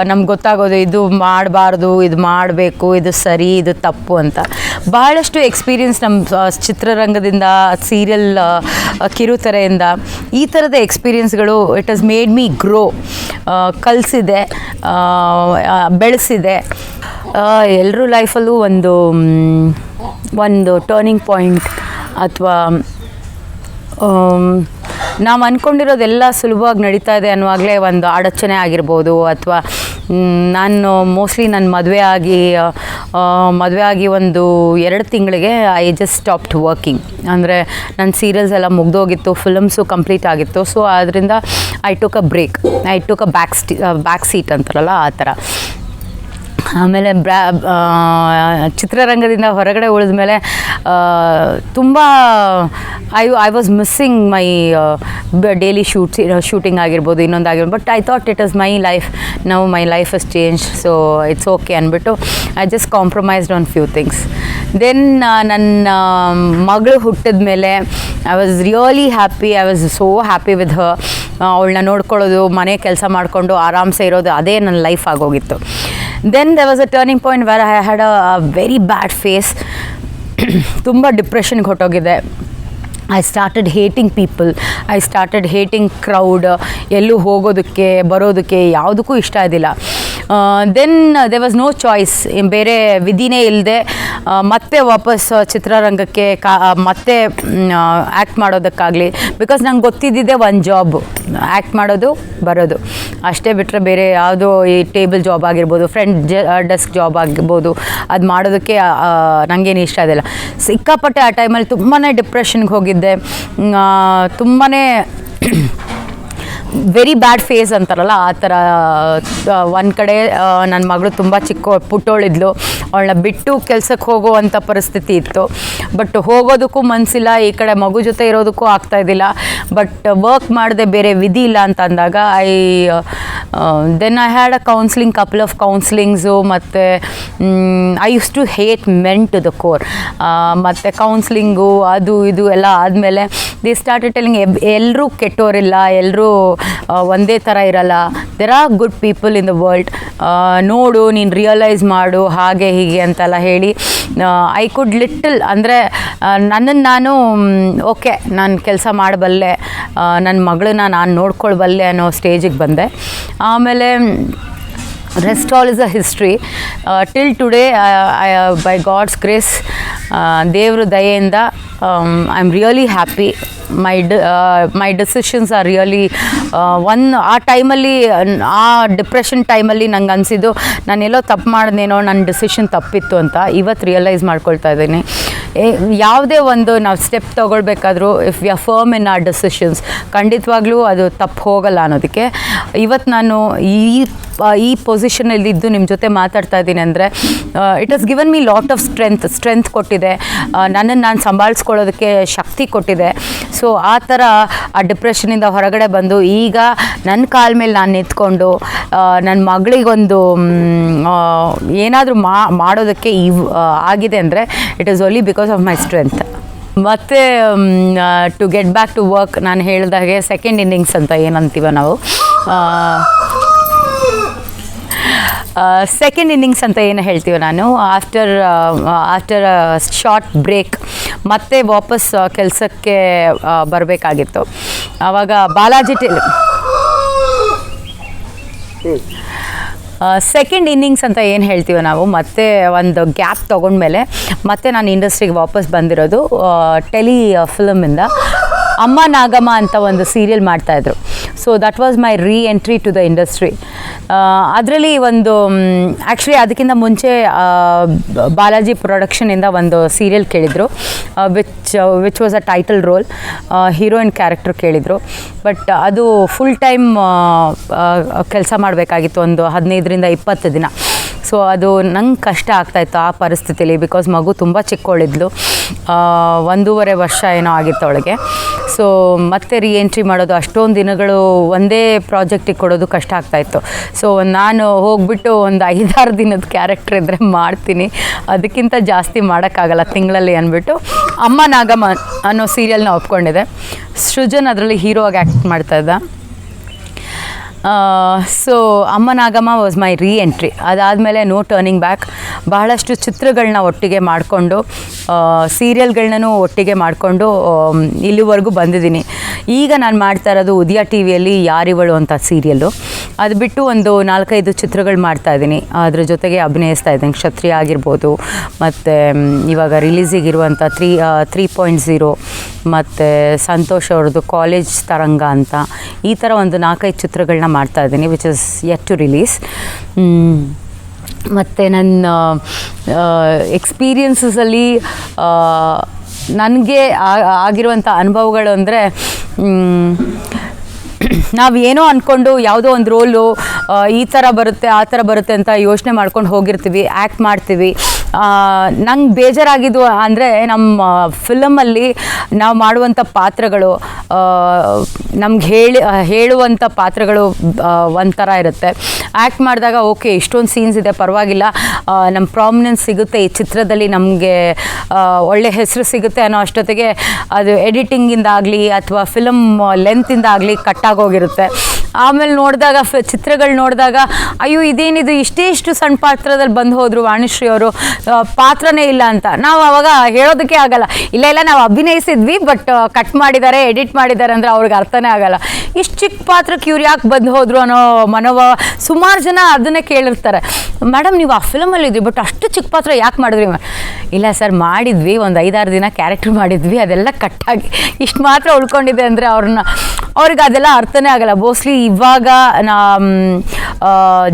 ನಮ್ಗೆ ಗೊತ್ತಾಗೋದು, ಇದು ಮಾಡಬಾರ್ದು, ಇದು ಮಾಡಬೇಕು, ಇದು ಸರಿ, ಇದು ತಪ್ಪು ಅಂತ. ಭಾಳಷ್ಟು ಎಕ್ಸ್ಪೀರಿಯನ್ಸ್ ನಮ್ಮ ಚಿತ್ರರಂಗದಿಂದ, ಸೀರಿಯಲ್ ಕಿರುತೆರೆಯಿಂದ, ಈ ಥರದ ಎಕ್ಸ್ಪೀರಿಯನ್ಸ್ಗಳು it has made me grow, ಕಲಿಸಿದೆ, ಬೆಳೆಸಿದೆ. ಎಲ್ಲರೂ ಲೈಫಲ್ಲೂ ಒಂದು ಟರ್ನಿಂಗ್ ಪಾಯಿಂಟ್ ಅಥವಾ ನಾವು ಅಂದ್ಕೊಂಡಿರೋದೆಲ್ಲ ಸುಲಭವಾಗಿ ನಡೀತಾ ಇದೆ ಅನ್ನುವಾಗಲೇ ಒಂದು ಅಡಚಣೆ ಆಗಿರ್ಬೋದು, ಅಥವಾ ನಾನು ಮೋಸ್ಟ್ಲಿ ನನ್ನ ಮದುವೆ ಆಗಿ ಒಂದು 2 ತಿಂಗಳಿಗೆ ಐ ಜಸ್ಟ್ ಸ್ಟಾಪ್ಡ್ ವರ್ಕಿಂಗ್. ಅಂದರೆ ನನ್ನ ಸೀರಿಯಲ್ಸ್ ಎಲ್ಲ ಮುಗ್ದೋಗಿತ್ತು, ಫಿಲಮ್ಸು ಕಂಪ್ಲೀಟ್ ಆಗಿತ್ತು. ಸೊ ಅದರಿಂದ I took a break, I took a back seat ಅಂತಾರಲ್ಲ ಆ ಥರ. ಆಮೇಲೆ ಚಿತ್ರರಂಗದಿಂದ ಹೊರಗಡೆ ಉಳಿದ ಮೇಲೆ ತುಂಬ I was missing my daily shooting ಆಗಿರ್ಬೋದು, ಇನ್ನೊಂದಾಗಿರ್ಬೋದು. But I thought it is my life, now my life is change, so it's okay ಅಂದ್ಬಿಟ್ಟು I just compromised on few things. Then ನನ್ನ ಮಗಳು ಹುಟ್ಟಿದ ಮೇಲೆ I was really happy, I was so happy with her. ಅವಳನ್ನ ನೋಡ್ಕೊಳ್ಳೋದು, ಮನೆ ಕೆಲಸ ಮಾಡಿಕೊಂಡು ಆರಾಮ್ಸೆ ಇರೋದು, ಅದೇ ನನ್ನ ಲೈಫ್ ಆಗೋಗಿತ್ತು. Then there was a turning point where I had a very bad phase. ತುಂಬ ಡಿಪ್ರೆಷನ್ಗೆ ಹೊಟ್ಟೋಗಿದೆ. I started hating people, I started hating crowd. ಎಲ್ಲೂ ಹೋಗೋದಕ್ಕೆ ಬರೋದಕ್ಕೆ ಯಾವುದಕ್ಕೂ ಇಷ್ಟ ಇದ್ದಿಲ್ಲ. Then there was no choice, ಬೇರೆ ವಿಧಿನೇ ಇಲ್ಲದೆ ಮತ್ತೆ ವಾಪಸ್ ಚಿತ್ರರಂಗಕ್ಕೆ ಮತ್ತೆ ಆ್ಯಕ್ಟ್ ಮಾಡೋದಕ್ಕಾಗಲಿ, ಬಿಕಾಸ್ ನಂಗೆ ಗೊತ್ತಿದ್ದಿದ್ದೆ ಒಂದು ಜಾಬ್, ಆ್ಯಕ್ಟ್ ಮಾಡೋದು ಬರೋದು ಅಷ್ಟೇ, ಬಿಟ್ಟರೆ ಬೇರೆ ಯಾವುದೋ ಈ ಟೇಬಲ್ ಜಾಬ್ ಆಗಿರ್ಬೋದು, ಫ್ರಂಟ್ ಡೆಸ್ಕ್ ಜಾಬ್ ಆಗಿರ್ಬೋದು, ಅದು ಮಾಡೋದಕ್ಕೆ ನನಗೇನು ಇಷ್ಟ ಇದಿಲ್ಲ. ಸಿಕ್ಕಾಪಟ್ಟೆ ಆ ಟೈಮಲ್ಲಿ ತುಂಬಾ ಡಿಪ್ರೆಷನ್ಗೆ ಹೋಗಿದ್ದೆ. ತುಂಬಾ ವೆರಿ ಬ್ಯಾಡ್ ಫೇಸ್ ಅಂತಾರಲ್ಲ ಆ ಥರ. ಒಂದು ಕಡೆ ನನ್ನ ಮಗಳು ತುಂಬ ಪುಟ್ಟೋಳಿದ್ಲು, ಅವಳನ್ನ ಬಿಟ್ಟು ಕೆಲಸಕ್ಕೆ ಹೋಗುವಂಥ ಪರಿಸ್ಥಿತಿ ಇತ್ತು. ಬಟ್ ಹೋಗೋದಕ್ಕೂ ಮನಸ್ಸಿಲ್ಲ, ಈ ಕಡೆ ಮಗು ಜೊತೆ ಇರೋದಕ್ಕೂ ಆಗ್ತಾಯಿದ್ದಿಲ್ಲ. ಬಟ್ ವರ್ಕ್ ಮಾಡದೆ ಬೇರೆ ವಿಧಿ ಇಲ್ಲ ಅಂತ ಅಂದಾಗ then I had a couple of counsellings. ಮತ್ತು I used to hate men to the core. ಮತ್ತು ಕೌನ್ಸ್ಲಿಂಗು ಅದು ಇದು ಎಲ್ಲ ಆದಮೇಲೆ ದೇ ಸ್ಟಾರ್ಟೆಡ್ ಟೆಲ್ಲಿಂಗ್ ಎಲ್ಲರೂ ಕೆಟ್ಟೋರಿಲ್ಲ, ಎಲ್ಲರೂ ಒಂದೇ ಥರ ಇರಲ್ಲ, there are good people in the world, ನೋಡು ನೀನು ರಿಯಲೈಸ್ ಮಾಡು, ಹಾಗೆ ಹೀಗೆ ಅಂತೆಲ್ಲ ಹೇಳಿ ಐ ಕುಡ್ ಲಿಟಲ್, ಅಂದರೆ ನನ್ನನ್ನು ನಾನು ಓಕೆ ನಾನು ಕೆಲಸ ಮಾಡಬಲ್ಲೆ, ನನ್ನ ಮಗಳನ್ನ ನಾನು ನೋಡ್ಕೊಳ್ಬಲ್ಲೆ ಅನ್ನೋ ಸ್ಟೇಜಿಗೆ ಬಂದೆ. ಆಮೇಲೆ rest all is a history. Till today, by God's grace, ದೇವ್ರ ದಯೆಯಿಂದ I am really happy. My decisions are really ಆ ಟೈಮಲ್ಲಿ ಆ ಡಿಪ್ರೆಷನ್ ಟೈಮಲ್ಲಿ ನಂಗೆ ಅನಿಸಿದ್ದು ನಾನೆಲ್ಲೋ ತಪ್ಪು ಮಾಡಿದ್ನೇನೋ, ನನ್ನ ಡಿಸಿಷನ್ ತಪ್ಪಿತ್ತು ಅಂತ ಇವತ್ತು ರಿಯಲೈಸ್ ಮಾಡ್ಕೊಳ್ತಾ ಇದ್ದೀನಿ. ಯಾವುದೇ ಒಂದು ನಾವು ಸ್ಟೆಪ್ ತೊಗೊಳ್ಬೇಕಾದ್ರೂ if we are firm in our decisions ಖಂಡಿತವಾಗ್ಲೂ ಅದು ತಪ್ಪು ಹೋಗಲ್ಲ ಅನ್ನೋದಕ್ಕೆ ಇವತ್ತು ನಾನು ಈ ಪೊಸಿಷನಲ್ಲಿ ಇದ್ದು ನಿಮ್ಮ ಜೊತೆ ಮಾತಾಡ್ತಾ ಇದ್ದೀನಿ ಅಂದರೆ it has given me lot of strength ಕೊಟ್ಟಿದೆ, ನನ್ನನ್ನು ನಾನು ಸಂಭಾಳಿಸ್ಕೊಳ್ಳೋದಕ್ಕೆ ಶಕ್ತಿ ಕೊಟ್ಟಿದೆ. ಸೊ ಆ ಥರ ಆ ಡಿಪ್ರೆಷನಿಂದ ಹೊರಗಡೆ ಬಂದು ಈಗ ನನ್ನ ಕಾಲ ಮೇಲೆ ನಾನು ನಿಂತ್ಕೊಂಡು ನನ್ನ ಮಗಳಿಗೊಂದು ಏನಾದರೂ ಮಾಡೋದಕ್ಕೆ ಆಗಿದೆ ಅಂದರೆ it is only because of my strength. ಮತ್ತು to get back to work, ನಾನು ಹೇಳಿದಾಗೆ ಸೆಕೆಂಡ್ ಇನ್ನಿಂಗ್ಸ್ ಅಂತ ಏನಂತೀವ ನಾವು, ಸೆಕೆಂಡ್ ಇನ್ನಿಂಗ್ಸ್ ಅಂತ ಏನು ಹೇಳ್ತೀವಿ ನಾನು, ಆಫ್ಟರ್ ಶಾರ್ಟ್ ಬ್ರೇಕ್ ಮತ್ತೆ ವಾಪಸ್ ಕೆಲಸಕ್ಕೆ ಬರಬೇಕಾಗಿತ್ತು. ಆವಾಗ ಬಾಲಾಜಿ ಸೆಕೆಂಡ್ ಇನ್ನಿಂಗ್ಸ್ ಅಂತ ಏನು ಹೇಳ್ತೀವಿ ನಾವು, ಮತ್ತೆ ಒಂದು ಗ್ಯಾಪ್ ತೊಗೊಂಡ್ಮೇಲೆ ಮತ್ತೆ ನಾನು ಇಂಡಸ್ಟ್ರಿಗೆ ವಾಪಸ್ ಬಂದಿರೋದು ಟೆಲಿ ಫಿಲಮಿಂದ. ಅಮ್ಮ ನಾಗಮ್ಮ ಅಂತ ಒಂದು ಸೀರಿಯಲ್ ಮಾಡ್ತಾಯಿದ್ರು. ಸೊ ದಟ್ ವಾಸ್ ಮೈ ರೀ ಎಂಟ್ರಿ ಟು ದ ಇಂಡಸ್ಟ್ರಿ. ಅದರಲ್ಲಿ ಒಂದು ಆ್ಯಕ್ಚುಲಿ ಅದಕ್ಕಿಂತ ಮುಂಚೆ ಬಾಲಾಜಿ ಪ್ರೊಡಕ್ಷನಿಂದ ಒಂದು ಸೀರಿಯಲ್ ಕೇಳಿದರು, which was a title role, heroine character ಕೇಳಿದರು. ಬಟ್ ಅದು ಫುಲ್ ಟೈಮ್ ಕೆಲಸ ಮಾಡಬೇಕಾಗಿತ್ತು, ಒಂದು 15ರಿಂದ 20 ದಿನ. ಸೊ ಅದು ನಂಗೆ ಕಷ್ಟ ಆಗ್ತಾಯಿತ್ತು ಆ ಪರಿಸ್ಥಿತಿಲಿ, ಬಿಕಾಸ್ ಮಗು ತುಂಬ ಚಿಕ್ಕವಳಿದ್ಲು, 1.5 ವರ್ಷ ಏನೋ ಆಗಿತ್ತು ಅವಳಿಗೆ. ಸೊ ಮತ್ತೆ ಎಂಟ್ರಿ ಮಾಡೋದು, ಅಷ್ಟೊಂದು ದಿನಗಳು ಒಂದೇ ಪ್ರಾಜೆಕ್ಟಿಗೆ ಕೊಡೋದು ಕಷ್ಟ ಆಗ್ತಾಯಿತ್ತು. ಸೊ ನಾನು ಹೋಗ್ಬಿಟ್ಟು ಒಂದು 5-6 ದಿನದ ಕ್ಯಾರೆಕ್ಟರ್ ಇದ್ದರೆ ಮಾಡ್ತೀನಿ, ಅದಕ್ಕಿಂತ ಜಾಸ್ತಿ ಮಾಡೋಕ್ಕಾಗಲ್ಲ ತಿಂಗಳಲ್ಲಿ ಅಂದ್ಬಿಟ್ಟು ಅಮ್ಮ ನಾಗಮ್ಮ ಅನ್ನೋ ಸೀರಿಯಲ್ನ ಒಪ್ಕೊಂಡಿದ್ದೆ. ಸೃಜನ್ ಅದರಲ್ಲಿ ಹೀರೋ ಆಗಿ ಆ್ಯಕ್ಟ್ ಮಾಡ್ತಾಯಿದ್ದ. ಸೊ ಅಮ್ಮ ನಾಗಮ್ಮ ವಾಸ್ ಮೈ ರೀ ಎಂಟ್ರಿ. ಅದಾದಮೇಲೆ ನೋ ಟರ್ನಿಂಗ್ ಬ್ಯಾಕ್. ಬಹಳಷ್ಟು ಚಿತ್ರಗಳನ್ನ ಒಟ್ಟಿಗೆ ಮಾಡಿಕೊಂಡು, ಸೀರಿಯಲ್ಗಳನ್ನೂ ಒಟ್ಟಿಗೆ ಮಾಡಿಕೊಂಡು ಇಲ್ಲಿವರೆಗೂ ಬಂದಿದ್ದೀನಿ. ಈಗ ನಾನು ಮಾಡ್ತಾ ಇರೋದು ಉದಯ ಟಿ ವಿಯಲ್ಲಿ ಯಾರಿವಳು ಅಂತ ಸೀರಿಯಲ್ಲು. ಅದು ಬಿಟ್ಟು ಒಂದು 4-5 ಚಿತ್ರಗಳು ಮಾಡ್ತಾಯಿದ್ದೀನಿ, ಅದ್ರ ಜೊತೆಗೆ ಅಭಿನಯಿಸ್ತಾ ಇದ್ದೀನಿ. ಕ್ಷತ್ರಿಯ ಆಗಿರ್ಬೋದು, ಮತ್ತು ಇವಾಗ ರಿಲೀಸಿಗಿರುವಂಥ 3.0 ಮತ್ತು ಸಂತೋಷ್ ಅವ್ರದ್ದು ಕಾಲೇಜ್ ತರಂಗ ಅಂತ, ಈ ಥರ ಒಂದು 4-5 ಚಿತ್ರಗಳನ್ನ ಮಾಡ್ತಾಯಿದ್ದೀನಿ, which is yet to release. ಮತ್ತು ನನ್ನ ಎಕ್ಸ್ಪೀರಿಯನ್ಸಸಲ್ಲಿ ನನಗೆ ಆಗಿರುವಂಥ ಅನುಭವಗಳು ಅಂದರೆ, ನಾವು ಏನೋ ಅಂದ್ಕೊಂಡು ಯಾವುದೋ ಒಂದು ರೋಲು ಈ ಥರ ಬರುತ್ತೆ ಆ ಥರ ಬರುತ್ತೆ ಅಂತ ಯೋಚನೆ ಮಾಡ್ಕೊಂಡು ಹೋಗಿರ್ತೀವಿ, ಆ್ಯಕ್ಟ್ ಮಾಡ್ತೀವಿ. ನಂಗೆ ಬೇಜಾರಾಗಿದ್ದು ಅಂದರೆ ನಮ್ಮ ಫಿಲಮಲ್ಲಿ ನಾವು ಮಾಡುವಂಥ ಪಾತ್ರಗಳು ನಮ್ಗೆ ಹೇಳುವಂಥ ಪಾತ್ರಗಳು ಒಂಥರ ಇರುತ್ತೆ. ಆ್ಯಕ್ಟ್ ಮಾಡಿದಾಗ ಓಕೆ ಇಷ್ಟೊಂದು ಸೀನ್ಸ್ ಇದೆ ಪರವಾಗಿಲ್ಲ, ನಮ್ಮ ಪ್ರಾಮಿನೆನ್ಸ್ ಸಿಗುತ್ತೆ ಈ ಚಿತ್ರದಲ್ಲಿ, ನಮಗೆ ಒಳ್ಳೆ ಹೆಸರು ಸಿಗುತ್ತೆ ಅನ್ನೋ ಅಷ್ಟೊತ್ತಿಗೆ ಅದು ಎಡಿಟಿಂಗಿಂದಾಗಲಿ ಅಥವಾ ಫಿಲಮ್ ಲೆಂತಿಂದಾಗಲಿ ಕಟ್ಟಾಗೋಗಿರುತ್ತೆ. ಆಮೇಲೆ ನೋಡಿದಾಗ ಚಿತ್ರಗಳು ನೋಡಿದಾಗ ಅಯ್ಯೋ ಇದೇನಿದು ಇಷ್ಟು ಸಣ್ಣ ಪಾತ್ರದಲ್ಲಿ ಬಂದು ಹೋದರು ವಾಣಿಶ್ರೀ ಅವರು, ಪಾತ್ರನೇ ಇಲ್ಲ ಅಂತ ನಾವು ಅವಾಗ ಹೇಳೋದಕ್ಕೆ ಆಗಲ್ಲ. ಇಲ್ಲ ನಾವು ಅಭಿನಯಿಸಿದ್ವಿ ಬಟ್ ಕಟ್ ಮಾಡಿದ್ದಾರೆ ಎಡಿಟ್ ಮಾಡಿದ್ದಾರೆ ಅಂದರೆ ಅವ್ರಿಗೆ ಅರ್ಥನೇ ಆಗಲ್ಲ. ಇಷ್ಟು ಚಿಕ್ಕ ಪಾತ್ರಕ್ಕೆ ಇವ್ರು ಯಾಕೆ ಬಂದು ಹೋದರು ಅನ್ನೋ ಮನೋಭಾವ. ಸುಮಾರು ಜನ ಅದನ್ನೇ ಕೇಳಿರ್ತಾರೆ, ಮೇಡಮ್ ನೀವು ಆ ಫಿಲಮಲ್ಲಿದ್ವಿ ಬಟ್ ಅಷ್ಟು ಚಿಕ್ಕ ಪಾತ್ರ ಯಾಕೆ ಮಾಡಿದ್ರಿ? ಇಲ್ಲ ಸರ್ ಮಾಡಿದ್ವಿ, ಒಂದು 5-6 ದಿನ ಕ್ಯಾರೆಕ್ಟರ್ ಮಾಡಿದ್ವಿ, ಅದೆಲ್ಲ ಕಟ್ಟಾಗಿ ಇಷ್ಟು ಮಾತ್ರ ಉಳ್ಕೊಂಡಿದೆ ಅಂದರೆ ಅವ್ರಿಗೆ ಅದೆಲ್ಲ ಅರ್ಥನೇ ಆಗಲ್ಲ. ಮೋಸ್ಟ್ಲಿ ಇವಾಗ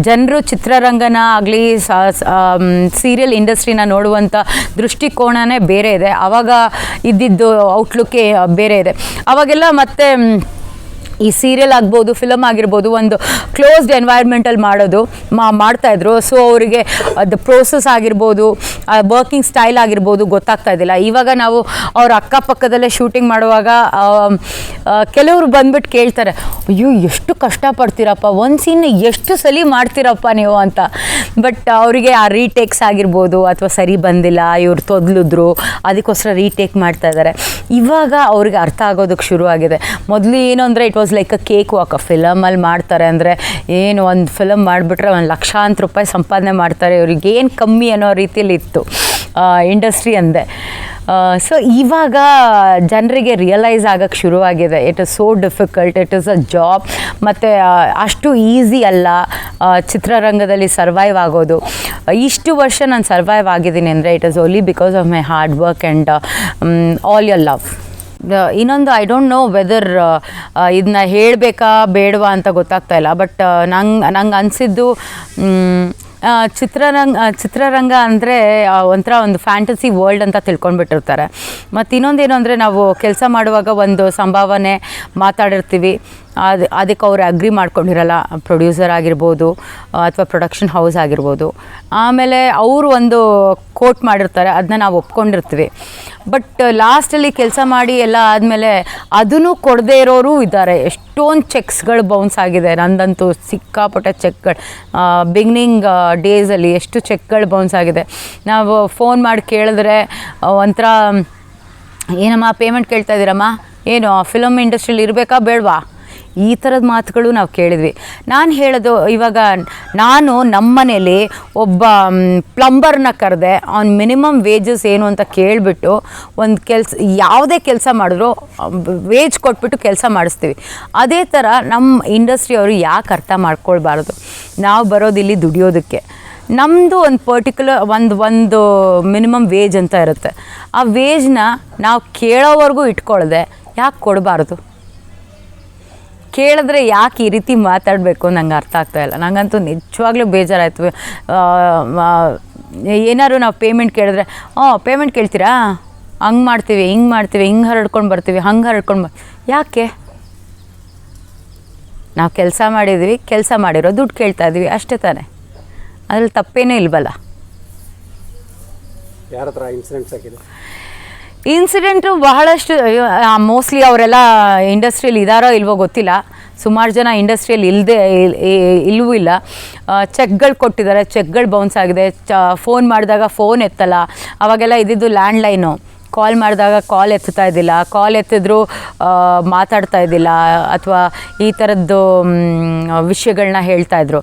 ಜನರು ಚಿತ್ರರಂಗನ ಆಗಲಿ ಸೀರಿಯಲ್ ಇಂಡಸ್ಟ್ರಿನ ನೋಡುವಂಥ ದೃಷ್ಟಿಕೋನನೇ ಬೇರೆ ಇದೆ. ಆವಾಗ ಇದ್ದಿದ್ದು ಔಟ್ಲುಕ್ಕೇ ಬೇರೆ ಇದೆ. ಅವಾಗೆಲ್ಲ ಮತ್ತೆ ಈ ಸೀರಿಯಲ್ ಆಗ್ಬೋದು ಫಿಲಮ್ ಆಗಿರ್ಬೋದು ಒಂದು ಕ್ಲೋಸ್ಡ್ ಎನ್ವೈರ್ಮೆಂಟಲ್ಲಿ ಮಾಡ್ತಾಯಿದ್ರು. ಸೊ ಅವರಿಗೆ ಅದು ಪ್ರೋಸೆಸ್ ಆಗಿರ್ಬೋದು ವರ್ಕಿಂಗ್ ಸ್ಟೈಲ್ ಆಗಿರ್ಬೋದು ಗೊತ್ತಾಗ್ತಾ ಇದ್ದಿಲ್ಲ. ಇವಾಗ ನಾವು ಅವ್ರ ಅಕ್ಕಪಕ್ಕದಲ್ಲೇ ಶೂಟಿಂಗ್ ಮಾಡುವಾಗ ಕೆಲವರು ಬಂದ್ಬಿಟ್ಟು ಕೇಳ್ತಾರೆ, ಅಯ್ಯೋ ಎಷ್ಟು ಕಷ್ಟಪಡ್ತೀರಪ್ಪ, ಒಂದು ಸೀನ್ ಎಷ್ಟು ಸಲ ಮಾಡ್ತೀರಪ್ಪ ನೀವು ಅಂತ. ಬಟ್ ಅವರಿಗೆ ಆ ರೀಟೇಕ್ಸ್ ಆಗಿರ್ಬೋದು ಅಥವಾ ಸರಿ ಬಂದಿಲ್ಲ, ಇವ್ರು ತೊದಲಿದ್ರು, ಅದಕ್ಕೋಸ್ಕರ ರೀಟೇಕ್ ಮಾಡ್ತಾ ಇದ್ದಾರೆ. ಇವಾಗ ಅವ್ರಿಗೆ ಅರ್ಥ ಆಗೋದಕ್ಕೆ ಶುರುವಾಗಿದೆ. ಮೊದಲು ಏನು ಅಂದರೆ it was like a cakewalk. ಫಿಲಮಲ್ಲಿ ಮಾಡ್ತಾರೆ ಅಂದರೆ ಏನು, ಒಂದು ಫಿಲಮ್ ಮಾಡಿಬಿಟ್ರೆ 1 ಲಕ್ಷಾಂತರ ರೂಪಾಯಿ ಸಂಪಾದನೆ ಮಾಡ್ತಾರೆ, ಇವ್ರಿಗೆ ಏನು ಕಮ್ಮಿ ಅನ್ನೋ ರೀತಿಯಲ್ಲಿ ಇತ್ತು ಇಂಡಸ್ಟ್ರಿ ಅಂದೆ. ಸೊ ಇವಾಗ ಜನರಿಗೆ ರಿಯಲೈಸ್ ಆಗೋಕ್ಕೆ ಶುರುವಾಗಿದೆ, it is so difficult, it is a job, ಮತ್ತು ಅಷ್ಟು ಈಸಿ ಅಲ್ಲ ಚಿತ್ರರಂಗದಲ್ಲಿ ಸರ್ವೈವ್ ಆಗೋದು. ಇಷ್ಟು ವರ್ಷ ನಾನು ಸರ್ವೈವ್ ಆಗಿದ್ದೀನಿ ಅಂದರೆ it is only because of my hard work and all your love. ಇನ್ನೊಂದು ಐ ಡೋಂಟ್ ನೋ ವೆದರ್ ಇದನ್ನ ಹೇಳಬೇಕಾ ಬೇಡವಾ ಅಂತ ಗೊತ್ತಾಗ್ತಾ ಇಲ್ಲ. ಬಟ್ ನಂಗೆ ಅನಿಸಿದ್ದು ಚಿತ್ರರಂಗ ಅಂದರೆ ಒಂಥರ ಒಂದು ಫ್ಯಾಂಟಸಿ ವರ್ಲ್ಡ್ ಅಂತ ತಿಳ್ಕೊಂಡ್ಬಿಟ್ಟಿರ್ತಾರೆ. ಮತ್ತು ಇನ್ನೊಂದೇನು ಅಂದರೆ ನಾವು ಕೆಲಸ ಮಾಡುವಾಗ ಒಂದು ಸಂಭಾವನೆ ಮಾತಾಡಿರ್ತೀವಿ, ಅದಕ್ಕೆ ಅವ್ರು ಅಗ್ರಿ ಮಾಡ್ಕೊಂಡಿರಲ್ಲ, ಪ್ರೊಡ್ಯೂಸರ್ ಆಗಿರ್ಬೋದು ಅಥವಾ ಪ್ರೊಡಕ್ಷನ್ ಹೌಸ್ ಆಗಿರ್ಬೋದು. ಆಮೇಲೆ ಅವರು ಒಂದು ಕೋಟ್ ಮಾಡಿರ್ತಾರೆ, ಅದನ್ನ ನಾವು ಒಪ್ಕೊಂಡಿರ್ತೀವಿ. ಬಟ್ ಲಾಸ್ಟಲ್ಲಿ ಕೆಲಸ ಮಾಡಿ ಎಲ್ಲ ಆದಮೇಲೆ ಅದನ್ನು ಕೊಡದೇ ಇರೋರು ಇದ್ದಾರೆ. ಎಷ್ಟೊಂದು ಚೆಕ್ಸ್ಗಳು ಬೌನ್ಸ್ ಆಗಿದೆ. ನಂದಂತೂ ಸಿಕ್ಕಾಪಟ್ಟೆ ಚೆಕ್ಗಳು ಬಿಗಿನಿಂಗ್ ಡೇಸಲ್ಲಿ ಎಷ್ಟು ಚೆಕ್ಗಳು ಬೌನ್ಸ್ ಆಗಿದೆ. ನಾವು ಫೋನ್ ಮಾಡಿ ಕೇಳಿದ್ರೆ ಒಂಥರ ಏನಮ್ಮ ಪೇಮೆಂಟ್ ಕೇಳ್ತಾ ಇದ್ದೀರಮ್ಮ, ಏನು ಫಿಲಮ್ ಇಂಡಸ್ಟ್ರಿಯಲ್ಲಿ ಇರಬೇಕಾ ಬೇಡವಾ, ಈ ಥರದ ಮಾತುಗಳು ನಾವು ಕೇಳಿದ್ವಿ. ನಾನು ಹೇಳೋದು, ಇವಾಗ ನಾನು ನಮ್ಮ ಮನೇಲಿ ಒಬ್ಬ ಪ್ಲಂಬರ್ನ ಕರೆದೆ, ಅವ್ನ ಮಿನಿಮಮ್ ವೇಜಸ್ ಏನು ಅಂತ ಕೇಳಿಬಿಟ್ಟು ಒಂದು ಯಾವುದೇ ಕೆಲಸ ಮಾಡಿದ್ರು ವೇಜ್ ಕೊಟ್ಬಿಟ್ಟು ಕೆಲಸ ಮಾಡಿಸ್ತೀವಿ. ಅದೇ ಥರ ನಮ್ಮ ಇಂಡಸ್ಟ್ರಿಯವರು ಯಾಕೆ ಅರ್ಥ ಮಾಡ್ಕೊಳ್ಬಾರ್ದು? ನಾವು ಬರೋದಿಲ್ಲಿ ದುಡಿಯೋದಕ್ಕೆ, ನಮ್ಮದು ಒಂದು ಪರ್ಟಿಕ್ಯುಲರ್ ಒಂದು ಮಿನಿಮಮ್ ವೇಜ್ ಅಂತ ಇರುತ್ತೆ. ಆ ವೇಜ್ನ ನಾವು ಕೇಳೋವರೆಗೂ ಇಟ್ಕೊಳ್ಳದೆ ಯಾಕೆ ಕೊಡಬಾರ್ದು? ಕೇಳಿದ್ರೆ ಯಾಕೆ ಈ ರೀತಿ ಮಾತಾಡಬೇಕು ನಂಗೆ ಅರ್ಥ ಆಗ್ತಾಯಿಲ್ಲ. ನಂಗಂತೂ ನಿಜವಾಗ್ಲೂ ಬೇಜಾರಾಯ್ತು. ಏನಾದ್ರು ನಾವು ಪೇಮೆಂಟ್ ಕೇಳಿದ್ರೆ ಪೇಮೆಂಟ್ ಕೇಳ್ತೀರಾ, ಹಂಗೆ ಮಾಡ್ತೀವಿ, ಹಿಂಗೆ ಮಾಡ್ತೀವಿ, ಹಿಂಗೆ ಹರಡ್ಕೊಂಡು ಬರ್ತೀವಿ, ಹಂಗೆ ಹರಡ್ಕೊಂಡು ಯಾಕೆ? ನಾವು ಕೆಲಸ ಮಾಡಿದ್ವಿ, ಕೆಲಸ ಮಾಡಿರೋ ದುಡ್ಡು ಕೇಳ್ತಾ ಇದ್ವಿ, ಅಷ್ಟೇ ತಾನೇ. ಅದ್ರಲ್ಲಿ ತಪ್ಪೇನೇ ಇಲ್ವಲ್ಲ. ಯಾರ ಹತ್ರ ಇನ್ಸಿಡೆಂಟ್ಸ್ ಆಗಿದೆ? ಇನ್ಸಿಡೆಂಟು ಬಹಳಷ್ಟು. ಮೋಸ್ಟ್ಲಿ ಅವರೆಲ್ಲ ಇಂಡಸ್ಟ್ರಿಯಲ್ಲಿ ಇದ್ದಾರೋ ಇಲ್ವೋ ಗೊತ್ತಿಲ್ಲ. ಸುಮಾರು ಜನ ಇಂಡಸ್ಟ್ರಿಯಲ್ಲಿ ಇಲ್ಲವೂ ಇಲ್ಲ. ಚೆಕ್ಗಳು ಕೊಟ್ಟಿದ್ದಾರೆ, ಚೆಕ್ಗಳು ಬೌನ್ಸ್ ಆಗಿದೆ. ಫೋನ್ ಮಾಡಿದಾಗ ಫೋನ್ ಎತ್ತಲ್ಲ. ಅವಾಗೆಲ್ಲ ಇದ್ದಿದ್ದು ಲ್ಯಾಂಡ್ಲೈನು. ಕಾಲ್ ಮಾಡಿದಾಗ ಕಾಲ್ ಎತ್ತುತ್ತಾ ಇದ್ದಿಲ್ಲ, ಕಾಲ್ ಎತ್ತಿದ್ರು ಮಾತಾಡ್ತಾ ಇದ್ದಿಲ್ಲ, ಅಥವಾ ಈ ಥರದ್ದು ವಿಷಯಗಳನ್ನ ಹೇಳ್ತಾಯಿದ್ರು.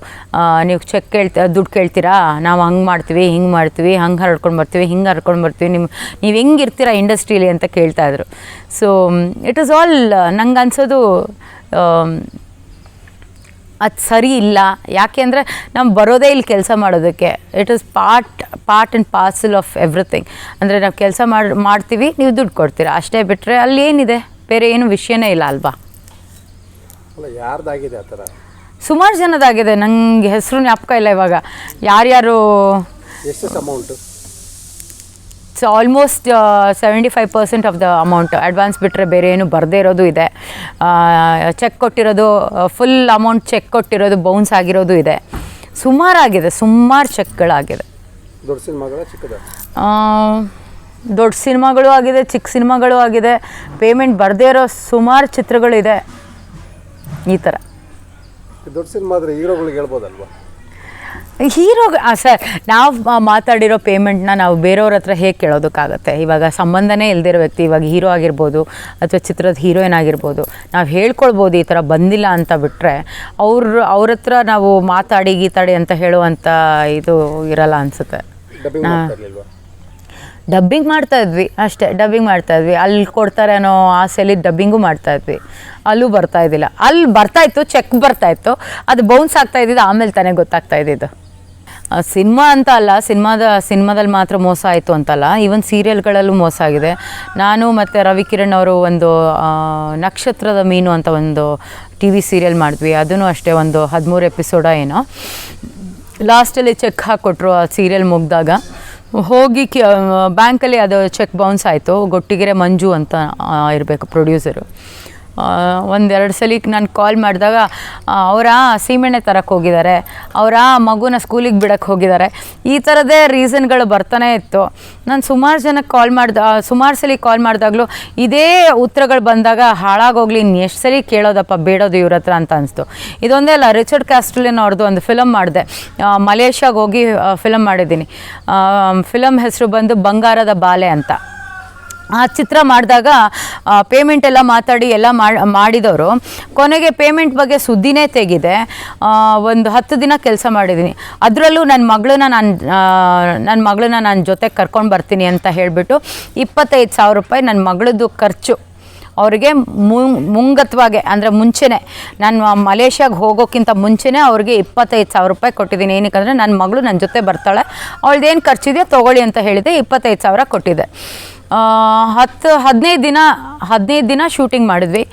ನೀವು ಚೆಕ್ ದುಡ್ಡು ಕೇಳ್ತೀರಾ, ನಾವು ಹಂಗೆ ಮಾಡ್ತೀವಿ, ಹಿಂಗೆ ಮಾಡ್ತೀವಿ, ಹಂಗೆ ಹರಡ್ಕೊಂಡು ಬರ್ತೀವಿ, ಹಿಂಗೆ ಹರ್ಕೊಂಡು ಬರ್ತೀವಿ, ನೀವು ಹೆಂಗೆ ಇರ್ತೀರಾ ಇಂಡಸ್ಟ್ರೀಲಿ ಅಂತ ಕೇಳ್ತಾಯಿದ್ರು. ಸೊ ಇಟ್ ಈಸ್ ಆಲ್, ನಂಗೆ ಅನ್ಸೋದು ಅದು ಸರಿ ಇಲ್ಲ. ಯಾಕೆ ಅಂದರೆ ನಾವು ಬರೋದೇ ಇಲ್ಲಿ ಕೆಲಸ ಮಾಡೋದಕ್ಕೆ. It is part and parcel of everything. ಅಂದರೆ ನಾವು ಕೆಲಸ ಮಾಡ್ತೀವಿ, ನೀವು ದುಡ್ಡು ಕೊಡ್ತೀರಾ, ಅಷ್ಟೇ ಬಿಟ್ಟರೆ ಅಲ್ಲಿ ಏನಿದೆ, ಬೇರೆ ಏನು ವಿಷಯನೇ ಇಲ್ಲ ಅಲ್ವಾ? ಯಾರ್ದಾಗಿದೆ ಆ ಥರ? ಸುಮಾರು ಜನದಾಗಿದೆ. ನನಗೆ ಹೆಸರು ಜ್ಞಾಪಕ ಇಲ್ಲ ಇವಾಗ ಯಾರ್ಯಾರು. ಎಷ್ಟು amount? So almost 75% of the amount advance ಬಿಟ್ಟರೆ ಬೇರೆ ಏನು ಬರದೇ ಇರೋದು ಇದೆ. ಚೆಕ್ ಕೊಟ್ಟಿರೋದು, ಫುಲ್ ಅಮೌಂಟ್ ಚೆಕ್ ಕೊಟ್ಟಿರೋದು ಬೌನ್ಸ್ ಆಗಿರೋದು ಇದೆ. ಸುಮಾರಾಗಿದೆ, ಸುಮಾರು ಚೆಕ್ಗಳಾಗಿದೆ. ದೊಡ್ಡ ಸಿನಿಮಾಗಳ ಚಿಕ್ಕದ? ದೊಡ್ಡ ಸಿನಿಮಾಗಳು ಆಗಿದೆ, ಚಿಕ್ಕ ಸಿನಿಮಾಗಳು ಆಗಿದೆ. ಪೇಮೆಂಟ್ ಬರದೇ ಇರೋ ಸುಮಾರು ಚಿತ್ರಗಳಿದೆ. ಈ ಥರ ದೊಡ್ಡ ಸಿನಿಮಾ ಆದರೆ ಹೀರೋಗಳಿಗೆ ಹೇಳ್ಬೋದಲ್ವಾ? ಸರ್, ನಾವು ಮಾತಾಡಿರೋ ಪೇಮೆಂಟ್ನ ನಾವು ಬೇರೆಯವ್ರ ಹತ್ರ ಹೇಗೆ ಕೇಳೋದಕ್ಕಾಗತ್ತೆ? ಇವಾಗ ಸಂಬಂಧನೇ ಇಲ್ದಿರೋ ವ್ಯಕ್ತಿ, ಇವಾಗ ಹೀರೋ ಆಗಿರ್ಬೋದು ಅಥವಾ ಚಿತ್ರದ ಹೀರೋಯಿನ್ ಆಗಿರ್ಬೋದು, ನಾವು ಹೇಳ್ಕೊಳ್ಬೋದು ಈ ಥರ ಬಂದಿಲ್ಲ ಅಂತ ಬಿಟ್ಟರೆ, ಅವ್ರ ಹತ್ರ ನಾವು ಮಾತಾಡಿ ಗೀತಾಡಿ ಅಂತ ಹೇಳುವಂಥ ಇದು ಇರಲ್ಲ ಅನಿಸುತ್ತೆ. ಡಬ್ಬಿಂಗ್ ಮಾಡ್ತಾಯಿದ್ವಿ ಅಷ್ಟೇ, ಡಬ್ಬಿಂಗ್ ಮಾಡ್ತಾಯಿದ್ವಿ. ಅಲ್ಲಿ ಕೊಡ್ತಾರೆ ಅನ್ನೋ ಆಸೆಯಲ್ಲಿ ಡಬ್ಬಿಂಗು ಮಾಡ್ತಾಯಿದ್ವಿ. ಅಲ್ಲೂ ಬರ್ತಾಯಿದ್ದಿಲ್ಲ. ಅಲ್ಲಿ ಬರ್ತಾಯಿತ್ತು, ಚೆಕ್ ಬರ್ತಾಯಿತ್ತು, ಅದು ಬೌನ್ಸ್ ಆಗ್ತಾಯಿದ್ದಿದ್ದು ಆಮೇಲೆ ತಾನೇ ಗೊತ್ತಾಗ್ತಾ ಇದ್ದಿದ್ದು. ಸಿನಿಮಾ ಅಂತ ಅಲ್ಲ, ಸಿನಿಮಾದಲ್ಲಿ ಮಾತ್ರ ಮೋಸ ಆಯಿತು ಅಂತಲ್ಲ, ಈವನ್ ಸೀರಿಯಲ್ಗಳಲ್ಲೂ ಮೋಸ ಆಗಿದೆ. ನಾನು ಮತ್ತು ರವಿಕಿರಣ್ ಅವರು ಒಂದು ನಕ್ಷತ್ರದ ಮೀನು ಅಂತ ಒಂದು TV ಸೀರಿಯಲ್ ಮಾಡಿದ್ವಿ. ಅದೂ ಅಷ್ಟೇ, ಒಂದು 13 ಎಪಿಸೋಡ ಏನೋ. ಲಾಸ್ಟಲ್ಲಿ ಚೆಕ್ ಹಾಕ್ಕೊಟ್ರು. ಆ ಸೀರಿಯಲ್ ಮುಗಿದಾಗ ಹೋಗಿ ಬ್ಯಾಂಕಲ್ಲಿ ಅದು ಚೆಕ್ ಬೌನ್ಸ್ ಆಯಿತು. ಗೊಟ್ಟಿಗೆರೆ ಮಂಜು ಅಂತ ಇರಬೇಕು ಪ್ರೊಡ್ಯೂಸರು. ಒಂದೆರಡು ಸಲ ನಾನು ಕಾಲ್ ಮಾಡಿದಾಗ ಅವರ ಸೀಮೆಣ್ಣೆ ತರಕ್ಕೆ ಹೋಗಿದ್ದಾರೆ, ಅವರ ಮಗುನ ಸ್ಕೂಲಿಗೆ ಬಿಡಕ್ಕೆ ಹೋಗಿದ್ದಾರೆ, ಈ ಥರದೇ ರೀಸನ್ಗಳು ಬರ್ತಾನೆ ಇತ್ತು. ನಾನು ಸುಮಾರು ಸಲ ಕಾಲ್ ಮಾಡಿದಾಗಲೂ ಇದೇ ಉತ್ತರಗಳು ಬಂದಾಗ ಹಾಳಾಗೋಗ್ಲಿ, ಇನ್ನು ಎಷ್ಟು ಸಲ ಕೇಳೋದಪ್ಪ, ಬೇಡೋದು ಇವ್ರ ಹತ್ರ ಅಂತ ಅನಿಸ್ತು. ಇದೊಂದೇ ಅಲ್ಲ, ರಿಚರ್ಡ್ ಕ್ಯಾಸ್ಟಲಿನ್ ಅವ್ರದ್ದು ಒಂದು ಫಿಲಮ್ ಮಾಡಿದೆ, ಮಲೇಷ್ಯಾಗೆ ಹೋಗಿ ಫಿಲಮ್ ಮಾಡಿದ್ದೀನಿ. ಫಿಲಮ್ ಹೆಸರು ಬಂದು ಬಂಗಾರದ ಬಾಲೆ ಅಂತ. ಆ ಚಿತ್ರ ಮಾಡಿದಾಗ ಪೇಮೆಂಟ್ ಎಲ್ಲ ಮಾತಾಡಿ ಎಲ್ಲ ಮಾಡಿದವರು ಕೊನೆಗೆ ಪೇಮೆಂಟ್ ಬಗ್ಗೆ ಸುದ್ದಿನೇ ತೆಗಿದೆ. ಒಂದು 10 ದಿನ ಕೆಲಸ ಮಾಡಿದ್ದೀನಿ. ಅದರಲ್ಲೂ ನನ್ನ ಮಗಳನ್ನ ನಾನು ಜೊತೆಗೆ ಕರ್ಕೊಂಡು ಬರ್ತೀನಿ ಅಂತ ಹೇಳಿಬಿಟ್ಟು 25,000 ರೂಪಾಯಿ ನನ್ನ ಮಗಳದ್ದು ಖರ್ಚು ಅವರಿಗೆ ಮುಂಗತ್ವಾಗೆ, ಅಂದರೆ ಮುಂಚೆನೇ, ನಾನು ಮಲೇಷ್ಯಾಗೆ ಹೋಗೋಕ್ಕಿಂತ ಮುಂಚೆನೇ ಅವ್ರಿಗೆ 25,000 ರೂಪಾಯಿ ಕೊಟ್ಟಿದ್ದೀನಿ. ಏನಕ್ಕಂದರೆ ನನ್ನ ಮಗಳು ನನ್ನ ಜೊತೆ ಬರ್ತಾಳೆ, ಅವಳದ್ದೇನು ಖರ್ಚಿದೆಯೋ ತೊಗೊಳ್ಳಿ ಅಂತ ಹೇಳಿದೆ. 25,000 ಕೊಟ್ಟಿದ್ದೆ. ಹದಿನೈದು ದಿನ ಶೂಟಿಂಗ್ ಮಾಡಿದ್ವಿ.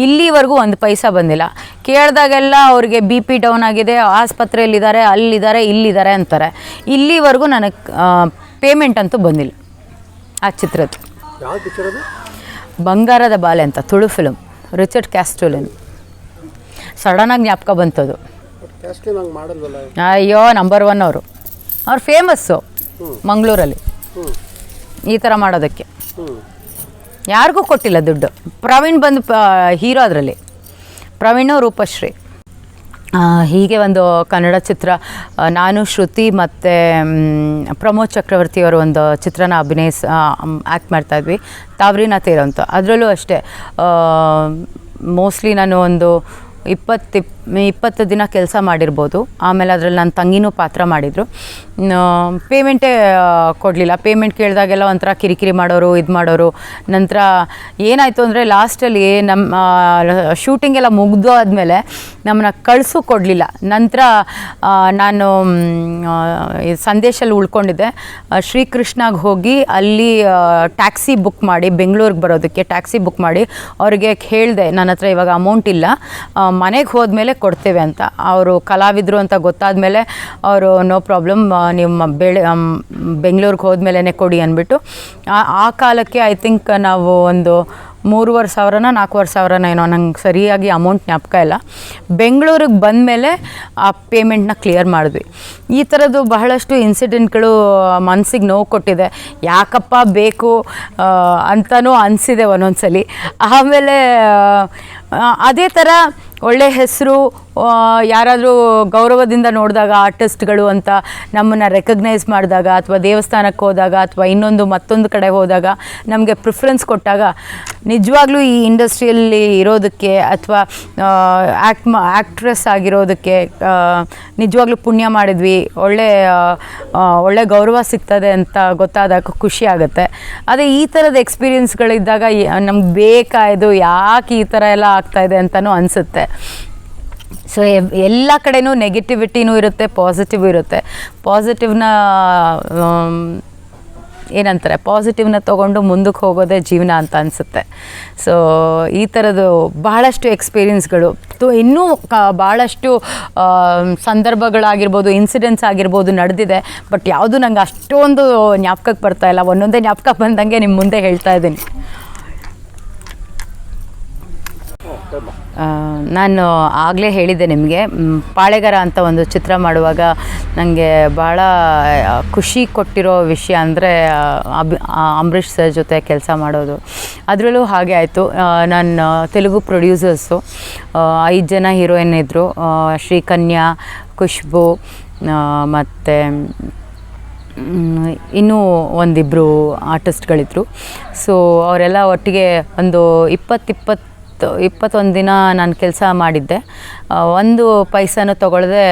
ಇಲ್ಲಿವರೆಗೂ ಒಂದು ಪೈಸಾ ಬಂದಿಲ್ಲ. ಕೇಳಿದಾಗೆಲ್ಲ ಅವ್ರಿಗೆ BP ಡೌನ್ ಆಗಿದೆ, ಆಸ್ಪತ್ರೆಯಲ್ಲಿದ್ದಾರೆ, ಅಲ್ಲಿದ್ದಾರೆ, ಇಲ್ಲಿದ್ದಾರೆ ಅಂತಾರೆ. ಇಲ್ಲಿವರೆಗೂ ನನಗೆ ಪೇಮೆಂಟ್ ಅಂತೂ ಬಂದಿಲ್ಲ ಆ ಚಿತ್ರದ್ದು. ಯಾವ ಪಿಕ್ಚರ್ ಅದು? ಬಂಗಾರದ ಬಾಲೆ ಅಂತ, ತುಳು ಫಿಲ್ಮ್, ರಿಚರ್ಡ್ ಕ್ಯಾಸ್ಟೋಲಿನ್. ಸಡನ್ನಾಗಿ ಜ್ಞಾಪಕ ಬಂತದು. ಕ್ಯಾಸ್ಟ್ಲಿ ನಂಗೆ ಮಾಡಲ್ವಲ್ಲ. ಅಯ್ಯೋ, ನಂಬರ್ 1 ಅವರು ಫೇಮಸ್ಸು ಮಂಗಳೂರಲ್ಲಿ ಈ ಥರ ಮಾಡೋದಕ್ಕೆ. ಯಾರಿಗೂ ಕೊಟ್ಟಿಲ್ಲ ದುಡ್ಡು. ಪ್ರವೀಣ್ ಬಂದು ಹೀರೋ ಅದರಲ್ಲಿ, ಪ್ರವೀಣು, ರೂಪಶ್ರೀ. ಹೀಗೆ ಒಂದು ಕನ್ನಡ ಚಿತ್ರ, ನಾನು, ಶ್ರುತಿ ಮತ್ತು ಪ್ರಮೋದ್ ಚಕ್ರವರ್ತಿಯವರು ಒಂದು ಚಿತ್ರನ ಆ್ಯಕ್ಟ್ ಮಾಡ್ತಾಯಿದ್ವಿ, ತಾವ್ರೀನಾ ತೇರು ಅಂತ. ಅದರಲ್ಲೂ ಅಷ್ಟೇ ಮೋಸ್ಟ್ಲಿ ನಾನು ಒಂದು 20 ದಿನ ಕೆಲಸ ಮಾಡಿರ್ಬೋದು. ಆಮೇಲೆ ಅದರಲ್ಲಿ ನನ್ನ ತಂಗಿನೂ ಪಾತ್ರ ಮಾಡಿದರು. ಪೇಮೆಂಟೇ ಕೊಡಲಿಲ್ಲ. ಪೇಮೆಂಟ್ ಕೇಳಿದಾಗೆಲ್ಲ ಒಂಥರ ಕಿರಿಕಿರಿ ಮಾಡೋರು, ಇದು ಮಾಡೋರು. ನಂತರ ಏನಾಯಿತು ಅಂದರೆ ಲಾಸ್ಟಲ್ಲಿ ನಮ್ಮ ಶೂಟಿಂಗ್ ಎಲ್ಲ ಮುಗಿದು ಆದಮೇಲೆ ನಮ್ಮನ್ನ ಕಳಿಸು ಕೊಡಲಿಲ್ಲ. ನಂತರ ನಾನು ಸಂದೇಶಲ್ಲಿ ಉಳ್ಕೊಂಡಿದ್ದೆ. ಶ್ರೀಕೃಷ್ಣಾಗೆ ಹೋಗಿ ಅಲ್ಲಿ ಟ್ಯಾಕ್ಸಿ ಬುಕ್ ಮಾಡಿ, ಬೆಂಗಳೂರಿಗೆ ಬರೋದಕ್ಕೆ ಟ್ಯಾಕ್ಸಿ ಬುಕ್ ಮಾಡಿ ಅವ್ರಿಗೆ ಹೇಳಿದೆ, ನನ್ನ ಹತ್ರ ಇವಾಗ ಅಮೌಂಟ್ ಇಲ್ಲ, ಮನೆಗೆ ಹೋದ್ಮೇಲೆ ಕೊಡ್ತೇವೆ ಅಂತ. ಅವರು ಕಲಾವಿದರು ಅಂತ ಗೊತ್ತಾದ ಮೇಲೆ ಅವರು ನೋ ಪ್ರಾಬ್ಲಮ್, ನಿಮ್ಮ ಬೆಂಗಳೂರಿಗೆ ಹೋದ್ಮೇಲೆ ಕೊಡಿ ಅಂದ್ಬಿಟ್ಟು ಆ ಕಾಲಕ್ಕೆ ಐ ಥಿಂಕ್ ನಾವು ಒಂದು 3,500 4,000 ಏನೋ, ನಂಗೆ ಸರಿಯಾಗಿ ಅಮೌಂಟ್ ಜ್ಞಾಪಕ ಇಲ್ಲ. ಬೆಂಗಳೂರಿಗೆ ಬಂದಮೇಲೆ ಆ ಪೇಮೆಂಟ್ನ ಕ್ಲಿಯರ್ ಮಾಡಿದ್ವಿ. ಈ ಥರದ್ದು ಬಹಳಷ್ಟು ಇನ್ಸಿಡೆಂಟ್ಗಳು ಮನಸ್ಸಿಗೆ ನೋವು ಕೊಟ್ಟಿದೆ. ಯಾಕಪ್ಪ ಬೇಕು ಅಂತಲೂ ಅನಿಸಿದೆ ಒಂದೊಂದ್ಸಲಿ. ಆಮೇಲೆ ಅದೇ ಥರ ಒಳ್ಳೆ ಹೆಸರು, ಯಾರಾದರೂ ಗೌರವದಿಂದ ನೋಡಿದಾಗ ಆರ್ಟಿಸ್ಟ್ಗಳು ಅಂತ ನಮ್ಮನ್ನು ರೆಕಗ್ನೈಸ್ ಮಾಡಿದಾಗ, ಅಥವಾ ದೇವಸ್ಥಾನಕ್ಕೆ ಹೋದಾಗ, ಅಥವಾ ಮತ್ತೊಂದು ಕಡೆ ಹೋದಾಗ ನಮಗೆ ಪ್ರಿಫರೆನ್ಸ್ ಕೊಟ್ಟಾಗ ನಿಜವಾಗ್ಲೂ ಈ ಇಂಡಸ್ಟ್ರಿಯಲ್ಲಿ ಇರೋದಕ್ಕೆ ಅಥವಾ ಆ್ಯಕ್ಟ್ರೆಸ್ ಆಗಿರೋದಕ್ಕೆ ನಿಜವಾಗ್ಲೂ ಪುಣ್ಯ ಮಾಡಿದ್ವಿ, ಒಳ್ಳೆ ಗೌರವ ಸಿಗ್ತದೆ ಅಂತ ಗೊತ್ತಾದಾಗ ಖುಷಿ ಆಗುತ್ತೆ. ಅದೇ ಈ ಥರದ ಎಕ್ಸ್ಪೀರಿಯನ್ಸ್ಗಳಿದ್ದಾಗ ನಮ್ಗೆ ಬೇಕಾಯ್ದು ಯಾಕೆ ಈ ಥರ ಎಲ್ಲ ಆಗ್ತಾಯಿದೆ ಅಂತಲೂ ಅನಿಸುತ್ತೆ. ಸೊ ಎಲ್ಲ ಕಡೆನೂ ನೆಗೆಟಿವಿಟಿನೂ ಇರುತ್ತೆ, ಪಾಸಿಟಿವ್ ಇರುತ್ತೆ. ಪಾಸಿಟಿವ್ನ ತೊಗೊಂಡು ಮುಂದಕ್ಕೆ ಹೋಗೋದೇ ಜೀವನ ಅಂತ ಅನಿಸುತ್ತೆ. ಸೊ ಈ ಥರದ್ದು ಬಹಳಷ್ಟು ಎಕ್ಸ್ಪೀರಿಯನ್ಸ್ಗಳು ಇನ್ನೂ ಭಾಳಷ್ಟು ಸಂದರ್ಭಗಳಾಗಿರ್ಬೋದು, ಇನ್ಸಿಡೆಂಟ್ಸ್ ಆಗಿರ್ಬೋದು ನಡೆದಿದೆ. ಬಟ್ ಯಾವುದು ನಂಗೆ ಅಷ್ಟೊಂದು ಜ್ಞಾಪಕಕ್ಕೆ ಬರ್ತಾಯಿಲ್ಲ. ಒಂದೊಂದೇ ಜ್ಞಾಪಕ ಬಂದಂಗೆ ನಿಮ್ಮ ಮುಂದೆ ಹೇಳ್ತಾ ಇದ್ದೀನಿ. ನಾನು ಆಗಲೇ ಹೇಳಿದ್ದೆ ನಿಮಗೆ, ಪಾಳೆಗಾರ ಅಂತ ಒಂದು ಚಿತ್ರ ಮಾಡುವಾಗ ನನಗೆ ಭಾಳ ಖುಷಿ ಕೊಟ್ಟಿರೋ ವಿಷಯ ಅಂದರೆ ಅಂಬರೀಷ್ ಸರ್ ಜೊತೆ ಕೆಲಸ ಮಾಡೋದು. ಅದರಲ್ಲೂ ಹಾಗೆ ಆಯಿತು. ನಾನು ತೆಲುಗು ಪ್ರೊಡ್ಯೂಸರ್ಸು, 5 ಜನ ಹೀರೋಯಿನ್ ಇದ್ದರು. ಶ್ರೀಕನ್ಯಾ, ಖುಷ್ಬು ಮತ್ತು ಇನ್ನೂ ಒಂದಿಬ್ಬರು ಆರ್ಟಿಸ್ಟ್ಗಳಿದ್ರು. ಸೊ ಅವರೆಲ್ಲ ಒಟ್ಟಿಗೆ ಒಂದು 21 ದಿನ ನಾನು ಕೆಲಸ ಮಾಡಿದ್ದೆ. ಒಂದು ಪೈಸಾನು ತೊಗೊಳ್ಳದೆ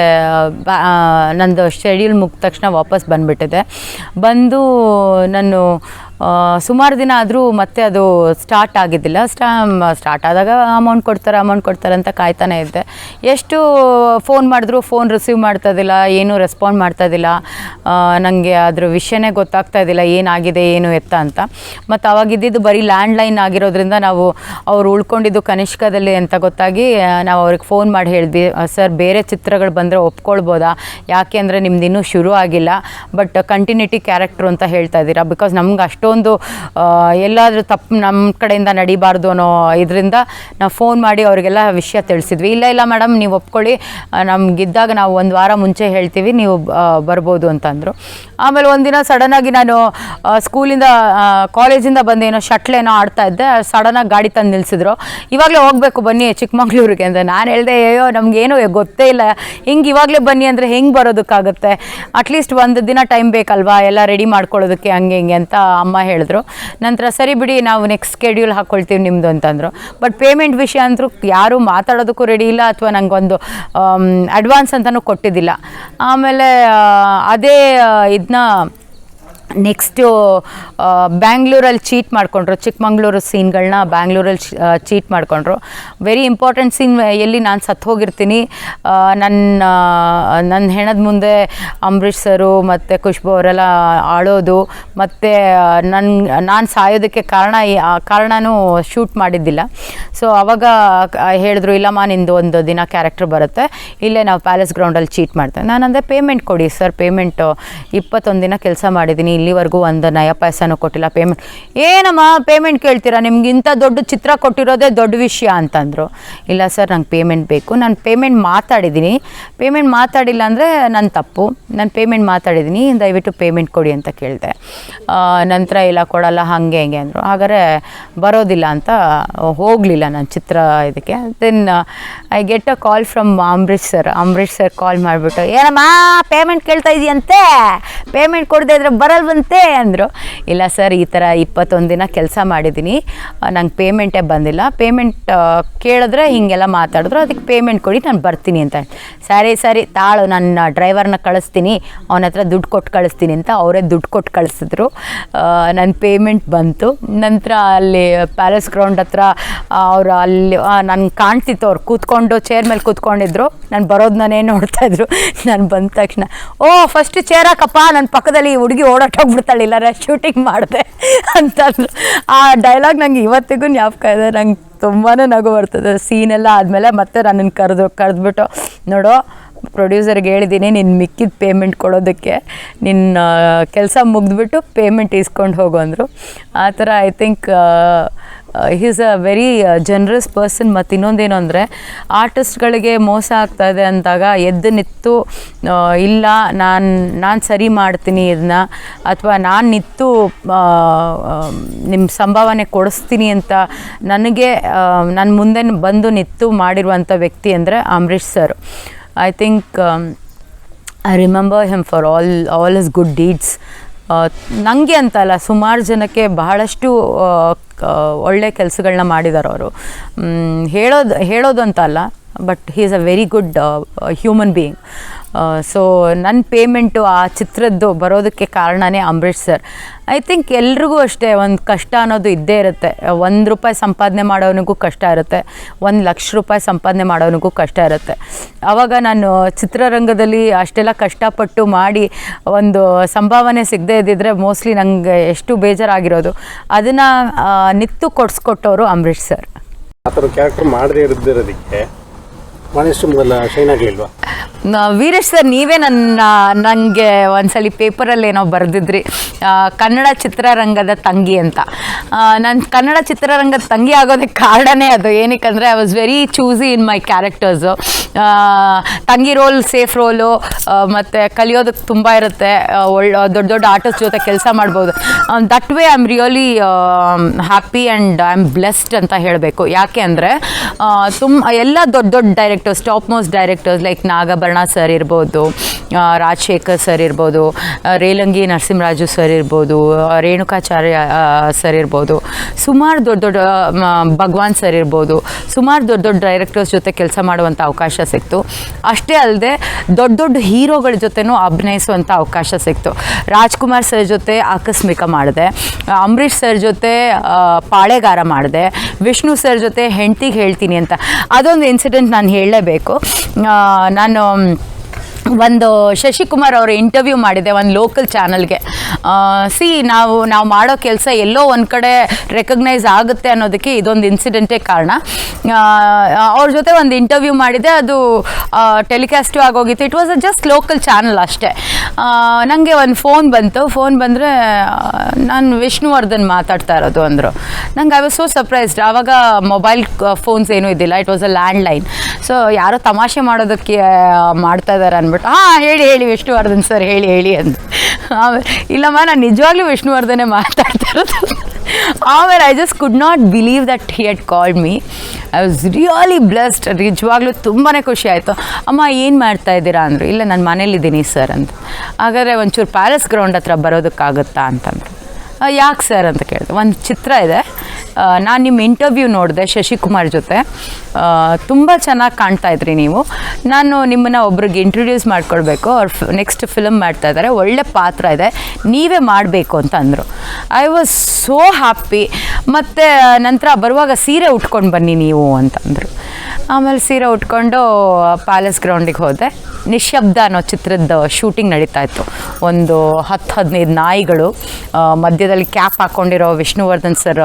ನಂದು ಶೆಡ್ಯೂಲ್ ಮುಗಿದ ತಕ್ಷಣ ವಾಪಸ್ ಬಂದುಬಿಟ್ಟಿದ್ದೆ. ನಾನು ಸುಮಾರು ದಿನ ಆದರೂ ಮತ್ತೆ ಅದು ಸ್ಟಾರ್ಟ್ ಆಗಿದ್ದಿಲ್ಲ. ಸ್ಟಾರ್ಟ್ ಆದಾಗ ಅಮೌಂಟ್ ಕೊಡ್ತಾರೆ ಅಂತ ಕಾಯ್ತಾನೆ ಇದ್ದೆ. ಎಷ್ಟು ಫೋನ್ ಮಾಡಿದ್ರು ಫೋನ್ ರಿಸೀವ್ ಮಾಡ್ತಾಯಿದ್ದಿಲ್ಲ, ಏನೂ ರೆಸ್ಪಾಂಡ್ ಮಾಡ್ತಾಯಿದ್ದಿಲ್ಲ. ನನಗೆ ಅದ್ರ ವಿಷಯನೇ ಗೊತ್ತಾಗ್ತಾ ಇದ್ದಿಲ್ಲ, ಏನಾಗಿದೆ ಏನು ಎತ್ತ ಅಂತ. ಮತ್ತು ಅವಾಗಿದ್ದು ಬರೀ ಲ್ಯಾಂಡ್ಲೈನ್ ಆಗಿರೋದ್ರಿಂದ ಅವ್ರು ಉಳ್ಕೊಂಡಿದ್ದು ಕನಿಷ್ಕದಲ್ಲಿ ಅಂತ ಗೊತ್ತಾಗಿ ನಾವು ಅವ್ರಿಗೆ ಫೋನ್ ಮಾಡಿ ಹೇಳಿದ್ವಿ, ಸರ್ ಬೇರೆ ಚಿತ್ರಗಳು ಬಂದರೆ ಒಪ್ಕೊಳ್ಬೋದಾ, ಯಾಕೆ ಅಂದರೆ ನಿಮ್ದು ಇನ್ನೂ ಶುರು ಆಗಿಲ್ಲ, ಬಟ್ ಕಂಟಿನ್ಯೂಟಿ ಕ್ಯಾರೆಕ್ಟ್ರು ಅಂತ ಹೇಳ್ತಾ ಇದ್ದೀರಾ, ಬಿಕಾಸ್ ನಮ್ಗೆ ಅಷ್ಟೊಂದು ಎಲ್ಲಾದರೂ ತಪ್ಪು ನಮ್ಮ ಕಡೆಯಿಂದ ನಡಿಬಾರ್ದು ಅನ್ನೋ ಇದರಿಂದ ನಾವು ಫೋನ್ ಮಾಡಿ ಅವರಿಗೆಲ್ಲ ವಿಷಯ ತಿಳಿಸಿದ್ವಿ. ಇಲ್ಲ ಮೇಡಮ್, ನೀವು ಒಪ್ಕೊಳ್ಳಿ, ನಮಗಿದ್ದಾಗ ನಾವು 1 ವಾರ ಮುಂಚೆ ಹೇಳ್ತೀವಿ, ನೀವು ಬರ್ಬೋದು ಅಂತಂದರು. ಆಮೇಲೆ ಒಂದಿನ ಸಡನ್ನಾಗಿ ನಾನು ಕಾಲೇಜಿಂದ ಬಂದೇನೋ ಶಟ್ಲೇನೋ ಆಡ್ತಾ ಇದ್ದೆ. ಸಡನ್ನಾಗಿ ಗಾಡಿ ತಂದು ನಿಲ್ಲಿಸಿದ್ರು. ಇವಾಗಲೇ ಹೋಗಬೇಕು ಬನ್ನಿ ಚಿಕ್ಕಮಂಗ್ಳೂರಿಗೆ ಅಂತ. ನಾನು ಹೇಳಿದೆ, ಅಯ್ಯೋ ನಮಗೇನು ಗೊತ್ತೇ ಇಲ್ಲ, ಹಿಂಗೆ ಇವಾಗಲೇ ಬನ್ನಿ ಅಂದರೆ ಹೆಂಗೆ ಬರೋದಕ್ಕಾಗುತ್ತೆ, ಅಟ್ಲೀಸ್ಟ್ 1 ದಿನ ಟೈಮ್ ಬೇಕಲ್ವಾ ಎಲ್ಲ ರೆಡಿ ಮಾಡ್ಕೊಳ್ಳೋದಕ್ಕೆ, ಹಂಗೆ ಹಿಂಗೆ ಅಂತ ಅಮ್ಮ ಹೇಳಿದ್ರು. ನಂತರ ಸರಿ ಬಿಡಿ, ನಾವು ನೆಕ್ಸ್ಟ್ ಸ್ಕೆಡ್ಯೂಲ್ ಹಾಕ್ಕೊಳ್ತೀವಿ ನಿಮ್ಮದು ಅಂತಂದರು. ಬಟ್ ಪೇಮೆಂಟ್ ವಿಷಯ ಅಂತೂ ಯಾರೂ ಮಾತಾಡೋದಕ್ಕೂ ರೆಡಿ ಇಲ್ಲ, ಅಥವಾ ನನಗೊಂದು ಅಡ್ವಾನ್ಸ್ ಅಂತಲೂ ಕೊಟ್ಟಿದ್ದಿಲ್ಲ. ಆಮೇಲೆ ಅದೇ ಇದನ್ನ ನೆಕ್ಸ್ಟು ಬ್ಯಾಂಗ್ಳೂರಲ್ಲಿ ಚೀಟ್ ಮಾಡಿಕೊಂಡ್ರು, ಚಿಕ್ಕಮಂಗ್ಳೂರು ಸೀನ್ಗಳನ್ನ ಬ್ಯಾಂಗ್ಳೂರಲ್ಲಿ ಚೀಟ್ ಮಾಡಿಕೊಂಡ್ರು. ವೆರಿ ಇಂಪಾರ್ಟೆಂಟ್ ಸೀನ್ ಎಲ್ಲಿ ನಾನು ಸತ್ತು ಹೋಗಿರ್ತೀನಿ, ನನ್ನ ಹೆಣದ ಮುಂದೆ ಅಂಬರೀಷ್ ಸರು ಮತ್ತು ಖುಷ್ಬು ಅವರೆಲ್ಲ ಆಳೋದು, ಮತ್ತು ನಾನು ಸಾಯೋದಕ್ಕೆ ಕಾರಣನೂ ಶೂಟ್ ಮಾಡಿದ್ದಿಲ್ಲ. ಸೊ ಆವಾಗ ಹೇಳಿದ್ರು, ಇಲ್ಲಮ್ಮ ನಿಂದು ಒಂದು ದಿನ ಕ್ಯಾರೆಕ್ಟರ್ ಬರುತ್ತೆ, ಇಲ್ಲೇ ನಾವು ಪ್ಯಾಲೇಸ್ ಗ್ರೌಂಡಲ್ಲಿ ಚೀಟ್ ಮಾಡ್ತೇವೆ. ನಾನು ಅಂದೆ ಪೇಮೆಂಟ್ ಕೊಡಿ ಸರ್, ಪೇಮೆಂಟು 21 ದಿನ ಕೆಲಸ ಮಾಡಿದ್ದೀನಿ, ಇಲ್ಲಿವರೆಗೂ ಒಂದು ನಯ ಪೈಸನೂ ಕೊಟ್ಟಿಲ್ಲ, ಪೇಮೆಂಟ್ ಏನಮ್ಮ ಪೇಮೆಂಟ್ ಕೇಳ್ತೀರಾ, ನಿಮ್ಗಿಂತ ದೊಡ್ಡ ಚಿತ್ರ ಕೊಟ್ಟಿರೋದೇ ದೊಡ್ಡ ವಿಷಯ ಅಂತಂದರು. ಇಲ್ಲ ಸರ್ ನಂಗೆ ಪೇಮೆಂಟ್ ಬೇಕು, ನಾನು ಪೇಮೆಂಟ್ ಮಾತಾಡಿದ್ದೀನಿ, ಪೇಮೆಂಟ್ ಮಾತಾಡಿಲ್ಲ ಅಂದರೆ ನನ್ನ ತಪ್ಪು, ನಾನು ಪೇಮೆಂಟ್ ಮಾತಾಡಿದ್ದೀನಿ, ದಯವಿಟ್ಟು ಪೇಮೆಂಟ್ ಕೊಡಿ ಅಂತ ಕೇಳಿದೆ. ನಂತರ ಇಲ್ಲ ಕೊಡಲ್ಲ ಹಾಗೆ ಹಿಂಗೆ ಅಂದರು. ಹಾಗಾದರೆ ಬರೋದಿಲ್ಲ ಅಂತ ಹೋಗಲಿಲ್ಲ ನಾನು ಚಿತ್ರ ಇದಕ್ಕೆ. Then I get a call from Ambareesh sir call ಮಾಡಿಬಿಟ್ಟು, ಏನಮ್ಮ ಪೇಮೆಂಟ್ ಕೇಳ್ತಾ ಇದೆಯಂತೆ, ಪೇಮೆಂಟ್ ಕೊಡದೇ ಇದ್ರೆ ಬರಲ್ವಂತೆ ಅಂದರು. ಇಲ್ಲ ಸರ್ ಈ ಥರ 21 ದಿನ ಕೆಲಸ ಮಾಡಿದ್ದೀನಿ, ನಂಗೆ ಪೇಮೆಂಟೇ ಬಂದಿಲ್ಲ, ಪೇಮೆಂಟ್ ಕೇಳಿದ್ರೆ ಹೀಗೆಲ್ಲ ಮಾತಾಡಿದ್ರು, ಅದಕ್ಕೆ ಪೇಮೆಂಟ್ ಕೊಡಿ ನಾನು ಬರ್ತೀನಿ ಅಂತ. ಸರಿ ತಾಳು ನನ್ನ ಡ್ರೈವರ್ನ ಕಳಿಸ್ತೀನಿ, ಅವನ ಹತ್ರ ದುಡ್ಡು ಕೊಟ್ಟು ಕಳಿಸ್ತೀನಿ ಅಂತ ಅವರೇ ದುಡ್ಡು ಕೊಟ್ಟು ಕಳಿಸಿದ್ರು. ನನ್ನ ಪೇಮೆಂಟ್ ಬಂತು. ನಂತರ ಅಲ್ಲಿ ಪ್ಯಾಲೇಸ್ ಗ್ರೌಂಡ್ ಹತ್ರ ಅವರು ಅಲ್ಲಿ ನನಗೆ ಕಾಣ್ತಿತ್ತು, ಅವ್ರು ಕೂತ್ಕೊಂಡು ಚೇರ್ ಮೇಲೆ ಕೂತ್ಕೊಂಡಿದ್ರು, ನಾನು ಬರೋದನ್ನೇ ನೋಡ್ತಾಯಿದ್ರು. ನಾನು ಬಂದ ತಕ್ಷಣ ಫಸ್ಟ್ ಚೇರ್ ಹಾಕಪ್ಪ, ನನ್ನ ಪಕ್ಕದಲ್ಲಿ ಹುಡುಗಿ ಓಡಾಟೋಗ್ಬಿಡ್ತಾಳಿಲ್ಲ, ಶೂಟಿಂಗ್ ಮಾಡಿದೆ ಅಂತಂದ್ರು. ಆ ಡೈಲಾಗ್ ನಂಗೆ ಇವತ್ತಿಗೂ ಜ್ಞಾಪಕ ಇದೆ, ನಂಗೆ ತುಂಬಾ ನಗು ಬರ್ತದೆ. ಸೀನೆಲ್ಲ ಆದಮೇಲೆ ಮತ್ತೆ ನನ್ನನ್ನು ಕರೆದ್ಬಿಟ್ಟು, ನೋಡು ಪ್ರೊಡ್ಯೂಸರ್ಗೆ ಹೇಳಿದ್ದೀನಿ ನಿನ್ನ ಮಿಕ್ಕಿದ ಪೇಮೆಂಟ್ ಕೊಡೋದಕ್ಕೆ, ನಿನ್ನ ಕೆಲಸ ಮುಗಿದ್ಬಿಟ್ಟು ಪೇಮೆಂಟ್ ಇಸ್ಕೊಂಡು ಹೋಗು ಅಂದರು. ಆ ಥರ I think he is a very generous person. ಮತ್ತು ಇನ್ನೊಂದೇನು ಅಂದರೆ ಆರ್ಟಿಸ್ಟ್ಗಳಿಗೆ ಮೋಸ ಆಗ್ತಾಯಿದೆ ಅಂದಾಗ ಎದ್ದು ನಿಂತು ಇಲ್ಲ ನಾನು ಸರಿ ಮಾಡ್ತೀನಿ ಇದನ್ನ, ಅಥವಾ ನಾನು ನಿಂತು ನಿಮ್ಮ ಸಂಭಾವನೆ ಕೊಡಿಸ್ತೀನಿ ಅಂತ ನನಗೆ ನನ್ನ ಮುಂದೆ ಬಂದು ನಿಂತು ಮಾಡಿರುವಂಥ ವ್ಯಕ್ತಿ ಅಂದರೆ Ambareesh sir. I think I remember him for all his good deeds. ನನಗೆ ಅಂತಲ್ಲ, ಸುಮಾರು ಜನಕ್ಕೆ ಬಹಳಷ್ಟು ಒಳ್ಳೆ ಕೆಲಸಗಳನ್ನ ಮಾಡಿದ್ದಾರೆ ಅವರು. ಹೇಳೋದು ಅಂತ ಅಲ್ಲ, but he is a very good human being. So ನನ್ನ ಪೇಮೆಂಟು ಆ ಚಿತ್ರದ್ದು ಬರೋದಕ್ಕೆ ಕಾರಣನೇ ಅಂಬರೀಷ್ ಸರ್. ಐ ಥಿಂಕ್ ಎಲ್ರಿಗೂ ಅಷ್ಟೇ ಒಂದು ಕಷ್ಟ ಅನ್ನೋದು ಇದ್ದೇ ಇರುತ್ತೆ. ₹1 ಸಂಪಾದನೆ ಮಾಡೋನಿಗೂ ಕಷ್ಟ ಇರುತ್ತೆ, ₹1,00,000 ಸಂಪಾದನೆ ಮಾಡೋನಿಗೂ ಕಷ್ಟ ಇರುತ್ತೆ. ಆವಾಗ ನಾನು ಚಿತ್ರರಂಗದಲ್ಲಿ ಅಷ್ಟೆಲ್ಲ ಕಷ್ಟಪಟ್ಟು ಮಾಡಿ ಒಂದು ಸಂಭಾವನೆ ಸಿಗದೇ ಇದ್ದಿದ್ರೆ ಮೋಸ್ಟ್ಲಿ ನಂಗೆ ಎಷ್ಟು ಬೇಜಾರಾಗಿರೋದು, ಅದನ್ನು ನಿತ್ತು ಕೊಡಿಸ್ಕೊಟ್ಟವರು ಅಂಬರೀಷ್ ಸರ್. ಆ ಥರ ಕ್ಯಾರೆಕ್ಟರ್ ಮಾಡದೇ ಇರೋದಕ್ಕೆ ಮನೆಯಷ್ಟು ಮೊದಲ ಶೈನ್ ಆಗಲಿಲ್ವಾ? ವೀರೇಶ್ ಸರ್, ನೀವೇ ನನಗೆ ಒಂದ್ಸಲಿ ಪೇಪರಲ್ಲಿ ಏನೋ ಬರೆದಿದ್ರಿ, ಕನ್ನಡ ಚಿತ್ರರಂಗದ ತಂಗಿ ಅಂತ. ನಾನು ಕನ್ನಡ ಚಿತ್ರರಂಗದ ತಂಗಿ ಆಗೋದಕ್ಕೆ ಕಾರಣನೇ ಅದು. ಏನಕ್ಕಂದರೆ I was very choosy in my characters. ತಂಗಿ ರೋಲ್ ಸೇಫ್ ರೋಲು, ಮತ್ತು ಕಲಿಯೋದಕ್ಕೆ ತುಂಬ ಇರುತ್ತೆ, ದೊಡ್ಡ ಆರ್ಟಿಸ್ಟ್ ಜೊತೆ ಕೆಲಸ ಮಾಡ್ಬೋದು. That way I am really happy and I am blessed ಅಂತ ಹೇಳಬೇಕು. ಯಾಕೆ ಅಂದರೆ ಎಲ್ಲ ದೊಡ್ಡ directors, top most directors like Nagabharana sir ಇರ್ಬೋದು, ರಾಜಶೇಖರ್ ಸರ್ ಇರ್ಬೋದು, ರೇಲಂಗಿ ನರಸಿಂಹರಾಜು ಸರ್ ಇರ್ಬೋದು, ರೇಣುಕಾಚಾರ್ಯ ಸರ್ ಇರ್ಬೋದು, ಸುಮಾರು ದೊಡ್ಡ ಭಗವಾನ್ ಸರ್ ಇರ್ಬೋದು, ಸುಮಾರು ದೊಡ್ಡ ಡೈರೆಕ್ಟರ್ಸ್ ಜೊತೆ ಕೆಲಸ ಮಾಡುವಂಥ ಅವಕಾಶ ಸಿಕ್ತು. ಅಷ್ಟೇ ಅಲ್ಲದೆ ದೊಡ್ಡ ಹೀರೋಗಳ ಜೊತೆನೂ ಅಭಿನಯಿಸುವಂಥ ಅವಕಾಶ ಸಿಕ್ತು. ರಾಜ್ಕುಮಾರ್ ಸರ್ ಜೊತೆ ಆಕಸ್ಮಿಕ ಮಾಡಿದೆ, ಅಂಬರೀಷ್ ಸರ್ ಜೊತೆ ಪಾಳೆಗಾರ ಮಾಡಿದೆ, ವಿಷ್ಣು ಸರ್ ಜೊತೆ ಹೆಂಡ್ತಿಗೆ ಹೇಳ್ತೀನಿ ಅಂತ. ಅದೊಂದು ಇನ್ಸಿಡೆಂಟ್ ನಾನು ಹೇಳಲೇಬೇಕು. ನಾನು ಒಂದು ಶಶಿಕುಮಾರ್ ಅವರ ಇಂಟರ್ವ್ಯೂ ಮಾಡಿದೆ ಒಂದು ಲೋಕಲ್ ಚಾನಲ್ಗೆ. ನಾವು ಮಾಡೋ ಕೆಲಸ ಎಲ್ಲೋ ಒಂದು ಕಡೆ ರೆಕಗ್ನೈಸ್ ಆಗುತ್ತೆ ಅನ್ನೋದಕ್ಕೆ ಇದೊಂದು ಇನ್ಸಿಡೆಂಟೇ ಕಾರಣ. ಅವ್ರ ಜೊತೆ ಒಂದು ಇಂಟರ್ವ್ಯೂ ಮಾಡಿದೆ, ಅದು ಟೆಲಿಕಾಸ್ಟು ಆಗೋಗಿತ್ತು. It was a just local channel ಅಷ್ಟೇ. ನನಗೆ ಒಂದು ಫೋನ್ ಬಂತು. ಫೋನ್ ಬಂದರೆ ನಾನು ವಿಷ್ಣುವರ್ಧನ್ ಮಾತಾಡ್ತಾ ಇರೋದು ಅಂದರು. ನಂಗೆ ಐ ವಾಸ್ ಸೋ ಸರ್ಪ್ರೈಸ್ಡ್. ಆವಾಗ ಮೊಬೈಲ್ ಫೋನ್ಸ್ ಏನೂ ಇದ್ದಿಲ್ಲ, it was a landline. So ಯಾರೋ ತಮಾಷೆ ಮಾಡೋದಕ್ಕೆ ಮಾಡ್ತಾ ಇದ್ದಾರೆ ಅಂದ್ಬಿಟ್ಟು, ಹೇಳಿ ವಿಷ್ಣುವರ್ಧನ್ ಸರ್ ಹೇಳಿ ಅಂದು. ಆಮೇಲೆ ಇಲ್ಲಮ್ಮ ನಾನು ನಿಜವಾಗ್ಲೂ ವಿಷ್ಣುವರ್ಧನೇ ಮಾತಾಡ್ತಾ ಇರೋದು. ಆಮೇಲೆ I just could not believe that he had called me. I was really blessed. ನಿಜವಾಗ್ಲೂ ತುಂಬಾ ಖುಷಿ ಆಯಿತು. ಅಮ್ಮ ಏನು ಮಾಡ್ತಾ ಇದ್ದೀರಾ ಅಂದರು. ಇಲ್ಲ ನಾನು ಮನೇಲಿದ್ದೀನಿ ಸರ್ ಅಂತ. ಹಾಗಾದರೆ ಒಂಚೂರು ಪ್ಯಾಲೇಸ್ ಗ್ರೌಂಡ್ ಹತ್ರ ಬರೋದಕ್ಕಾಗುತ್ತಾ ಅಂತಂದರು. ಯಾಕೆ ಸರ್ ಅಂತ ಕೇಳಿದೆ. ಒಂದು ಚಿತ್ರ ಇದೆ, ನಾನು ನಿಮ್ಮ ಇಂಟರ್ವ್ಯೂ ನೋಡಿದೆ ಶಶಿಕುಮಾರ್ ಜೊತೆ. ತುಂಬ ಚೆನ್ನಾಗಿ ಕಾಣ್ತಾ ಇದ್ರಿ ನೀವು. ನಾನು ನಿಮ್ಮನ್ನು ಒಬ್ರಿಗೆ ಇಂಟ್ರೊಡ್ಯೂಸ್ ಮಾಡ್ಕೊಳ್ಬೇಕು, ಅವ್ರು ನೆಕ್ಸ್ಟ್ ಫಿಲಮ್ ಮಾಡ್ತಾ ಇದ್ದಾರೆ, ಒಳ್ಳೆ ಪಾತ್ರ ಇದೆ, ನೀವೇ ಮಾಡಬೇಕು ಅಂತ ಅಂದರು. I was so happy. ಮತ್ತು ನಂತರ ಬರುವಾಗ ಸೀರೆ ಉಟ್ಕೊಂಡು ಬನ್ನಿ ನೀವು ಅಂತಂದರು. ಆಮೇಲೆ ಸೀರೆ ಉಟ್ಕೊಂಡು ಪ್ಯಾಲೇಸ್ ಗ್ರೌಂಡಿಗೆ ಹೋದೆ. ನಿಶಬ್ದ ಅನ್ನೋ ಚಿತ್ರದ ಶೂಟಿಂಗ್ ನಡೀತಾ ಇತ್ತು. ಒಂದು 10-15 ನಾಯಿಗಳು, ಮಧ್ಯದಲ್ಲಿ ಕ್ಯಾಪ್ ಹಾಕ್ಕೊಂಡಿರೋ ವಿಷ್ಣುವರ್ಧನ್ ಸರ್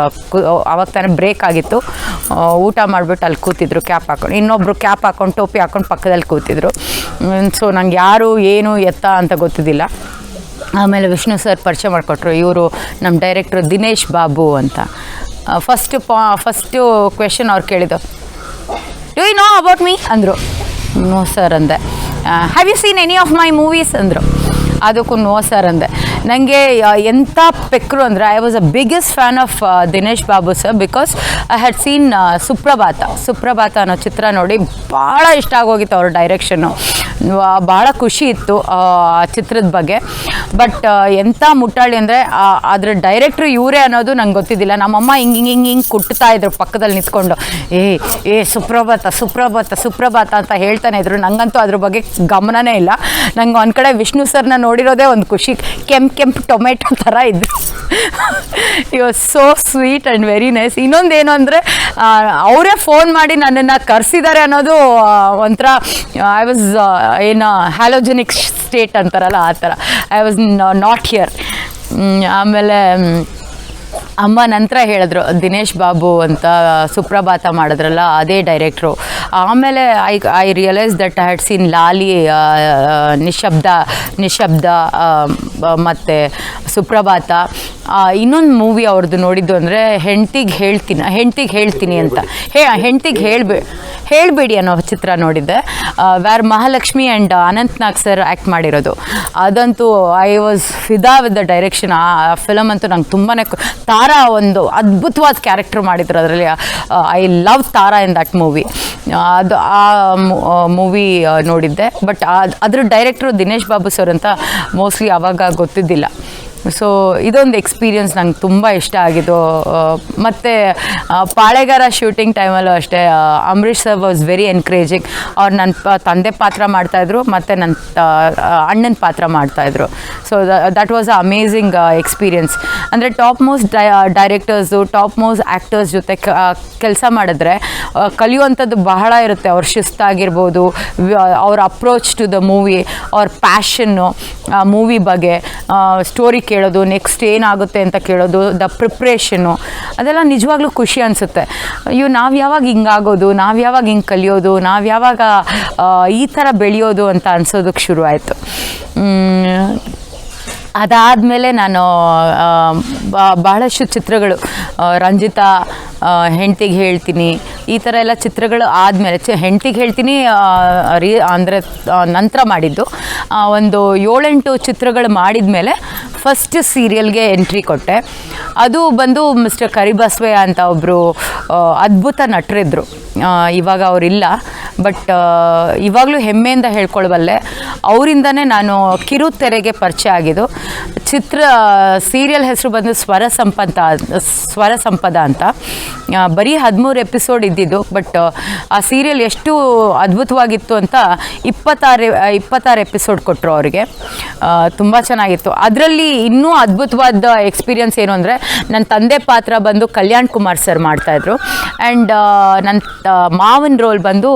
ಅವಾಗ ತಾನೇ ಬ್ರೇಕ್ ಆಗಿತ್ತು, ಊಟ ಮಾಡಿಬಿಟ್ಟು ಅಲ್ಲಿ ಕೂತಿದ್ರು ಕ್ಯಾಪ್ ಹಾಕ್ಕೊಂಡು. ಇನ್ನೊಬ್ಬರು ಕ್ಯಾಪ್ ಹಾಕ್ಕೊಂಡು ಟೋಪಿ ಹಾಕ್ಕೊಂಡು ಪಕ್ಕದಲ್ಲಿ ಕೂತಿದ್ರು. ಸೊ ನಂಗೆ ಯಾರು ಏನು ಎತ್ತ ಅಂತ ಗೊತ್ತಿದ್ದಿಲ್ಲ. ಆಮೇಲೆ ವಿಷ್ಣು ಸರ್ ಪರಿಚಯ ಮಾಡಿಕೊಟ್ರು, ಇವರು ನಮ್ಮ ಡೈರೆಕ್ಟ್ರು ದಿನೇಶ್ ಬಾಬು ಅಂತ. ಫಸ್ಟು ಕ್ವೆಶನ್ ಅವ್ರು ಕೇಳಿದ್ದು, do you know about me ಅಂದರು. ನೋ ಸರ್ ಅಂದೆ. Have you seen any of my movies ಅಂದರು. ಅದಕ್ಕೂ ನೋ ಸರ್ ಅಂದೆ. ನನಗೆ ಎಂಥ ಪೆಕ್ರು ಅಂದರೆ, I was a biggest fan of Dinesh Babu sir, because I had seen Suprabhata ಅನ್ನೋ ಚಿತ್ರ ನೋಡಿ ಭಾಳ ಇಷ್ಟ ಆಗೋಗಿತ್ತು ಅವ್ರ ಡೈರೆಕ್ಷನ್ನು. ಭಾಳ ಖುಷಿ ಇತ್ತು ಆ ಚಿತ್ರದ ಬಗ್ಗೆ. ಬಟ್ ಎಂಥ ಮುಟ್ಟಾಳಿ ಅಂದರೆ ಅದರ ಡೈರೆಕ್ಟ್ರು ಇವರೇ ಅನ್ನೋದು ನಂಗೆ ಗೊತ್ತಿದ್ದಿಲ್ಲ. ನಮ್ಮಮ್ಮ ಹಿಂಗೆ ಕುಟ್ತಾ ಇದ್ರು ಪಕ್ಕದಲ್ಲಿ ನಿಂತ್ಕೊಂಡು, ಏ ಸುಪ್ರಭಾತ ಅಂತ ಹೇಳ್ತಾನೆ ಇದ್ರು. ನಂಗಂತೂ ಅದ್ರ ಬಗ್ಗೆ ಗಮನನೇ ಇಲ್ಲ. ನಂಗೆ ಒಂದು ಕಡೆ ವಿಷ್ಣು ಸರ್ನ ನೋಡಿರೋದೇ ಒಂದು ಖುಷಿ. ಕೆಂಪು ಟೊಮೆಟೊ ಥರ ಇದ್ರು. You are so sweet and very nice. ಇನ್ನೊಂದೇನು ಅಂದರೆ, ಅವರೇ ಫೋನ್ ಮಾಡಿ ನನ್ನನ್ನು ಕರೆಸಿದ್ದಾರೆ ಅನ್ನೋದು ಒಂಥರ, ಐ ವಾಸ್ ಹ್ಯಾಲೋಜೆನಿಕ್ ಸ್ಟೇಟ್ ಅಂತಾರಲ್ಲ ಆ ಥರ. I was not here. ಆಮೇಲೆ ಅಮ್ಮ ನಂತರ ಹೇಳಿದ್ರು, ದಿನೇಶ್ ಬಾಬು ಅಂತ ಸುಪ್ರಭಾತ ಮಾಡಿದ್ರಲ್ಲ ಅದೇ ಡೈರೆಕ್ಟ್ರು. ಆಮೇಲೆ I realise that I had scene ಲಾಲಿ, ನಿಶಬ್ದ ಮತ್ತು ಸುಪ್ರಭಾತ. ಇನ್ನೊಂದು ಮೂವಿ ಅವ್ರದ್ದು ನೋಡಿದ್ದು ಅಂದರೆ ಹೆಂಡ್ತಿಗೆ ಹೇಳ್ತೀನಿ ಅಂತ ಹೆಂಡ್ತಿಗೆ ಹೇಳಬೇಡಿ ಅನ್ನೋ ಚಿತ್ರ ನೋಡಿದ್ದೆ. Where Mahalakshmi and Anantnag sir act ಮಾಡಿರೋದು. ಅದಂತೂ ಐ ವಾಸ್ ಫಿದಾ ವಿತ್ ದ ಡೈರೆಕ್ಷನ್. ಆ ಫಿಲಮ್ ಅಂತೂ ನಂಗೆ ತುಂಬಾ ತಾರಾ ಒಂದು ಅದ್ಭುತವಾದ ಕ್ಯಾರೆಕ್ಟರ್ ಮಾಡಿದ್ರು ಅದರಲ್ಲಿ. I love Tara in that movie. ಅದು ಆ ಮೂವಿ ನೋಡಿದ್ದೆ. ಬಟ್ ಅದ್ರ ಡೈರೆಕ್ಟ್ರು ದಿನೇಶ್ ಬಾಬು ಸರ್ ಅಂತ ಮೋಸ್ಟ್ಲಿ ಆವಾಗ ಗೊತ್ತಿದ್ದಿಲ್ಲ. ಸೊ ಇದೊಂದು ಎಕ್ಸ್ಪೀರಿಯನ್ಸ್ ನಂಗೆ ತುಂಬ ಇಷ್ಟ ಆಗಿದ್ದು. ಮತ್ತು ಪಾಳೆಗಾರ ಶೂಟಿಂಗ್ ಟೈಮಲ್ಲೂ ಅಷ್ಟೇ Ambareesh sir was very encouraging. ಅವ್ರು ನನ್ನ ತಂದೆ ಪಾತ್ರ ಮಾಡ್ತಾಯಿದ್ರು ಮತ್ತು ನನ್ನ ಅಣ್ಣನ ಪಾತ್ರ ಮಾಡ್ತಾಯಿದ್ರು. So that was a amazing experience. ಅಂದರೆ top most directors, top most actors ಜೊತೆ ಕೆಲಸ ಮಾಡಿದ್ರೆ ಕಲಿಯುವಂಥದ್ದು ಬಹಳ ಇರುತ್ತೆ. ಅವ್ರ ಶಿಸ್ತಾಗಿರ್ಬೋದು, ಅವ್ರ ಅಪ್ರೋಚ್ ಟು ದ ಮೂವಿ, ಅವ್ರ ಪ್ಯಾಷನ್ನು ಮೂವಿ ಬಗ್ಗೆ, ಸ್ಟೋರಿ ಕೇಳೋದು, ನೆಕ್ಸ್ಟ್ ಏನಾಗುತ್ತೆ ಅಂತ ಕೇಳೋದು, ದ ಪ್ರಿಪ್ರೇಷನ್ನು, ಅದೆಲ್ಲ ನಿಜವಾಗ್ಲೂ ಖುಷಿ ಅನಿಸುತ್ತೆ. ನಾವು ಯಾವಾಗ ಹಿಂಗಾಗೋದು, ನಾವು ಯಾವಾಗ ಹಿಂಗೆ ಕಲಿಯೋದು, ನಾವು ಯಾವಾಗ ಈ ಥರ ಬೆಳೆಯೋದು ಅಂತ ಅನ್ಸೋದಕ್ಕೆ ಶುರುವಾಯಿತು. ಅದಾದಮೇಲೆ ನಾನು ಬಹಳಷ್ಟು ಚಿತ್ರಗಳು, ರಂಜಿತಾ, ಹೆಂಡ್ತಿಗೆ ಹೇಳ್ತೀನಿ, ಈ ಥರ ಎಲ್ಲ ಚಿತ್ರಗಳು ಆದಮೇಲೆ ಹೆಂಡ್ತಿಗೆ ಹೇಳ್ತೀನಿ ಅಂದರೆ ನಂತರ ಮಾಡಿದ್ದು. ಒಂದು 7-8 ಚಿತ್ರಗಳು ಮಾಡಿದ ಮೇಲೆ ಫಸ್ಟ್ ಸೀರಿಯಲ್ಗೆ ಎಂಟ್ರಿ ಕೊಟ್ಟೆ. ಅದು ಬಂದು ಮಿಸ್ಟರ್ ಕರಿಬಸವಯ್ಯ ಅಂತ ಒಬ್ಬರು ಅದ್ಭುತ ನಟರಿದ್ದರು. ಇವಾಗ ಅವರಿಲ್ಲ, ಬಟ್ ಇವಾಗಲೂ ಹೆಮ್ಮೆಯಿಂದ ಹೇಳ್ಕೊಳ್ಬಲ್ಲೆ. ಅವರಿಂದನೇ ನಾನು ಕಿರುತೆರೆಗೆ ಪರಿಚಯ ಆಗಿದ್ದು. ಸೀರಿಯಲ್ ಹೆಸರು ಬಂದು ಸ್ವರ ಸಂಪದ ಅಂತ. ಬರೀ 13 ಎಪಿಸೋಡ್ ಇದ್ದಿದ್ದು. ಬಟ್ ಆ ಸೀರಿಯಲ್ ಎಷ್ಟು ಅದ್ಭುತವಾಗಿತ್ತು ಅಂತ 26 ಎಪಿಸೋಡ್ ಕೊಟ್ಟರು ಅವರಿಗೆ. ತುಂಬ ಚೆನ್ನಾಗಿತ್ತು. ಅದರಲ್ಲಿ ಇನ್ನೂ ಅದ್ಭುತವಾದ ಎಕ್ಸ್ಪೀರಿಯನ್ಸ್ ಏನು ಅಂದರೆ, ನನ್ನ ತಂದೆ ಪಾತ್ರ ಬಂದು ಕಲ್ಯಾಣ್ ಕುಮಾರ್ ಸರ್ ಮಾಡ್ತಾಯಿದ್ರು. ಆ್ಯಂಡ್ ನನ್ನ ಮಾವನ ರೋಲ್ ಬಂದು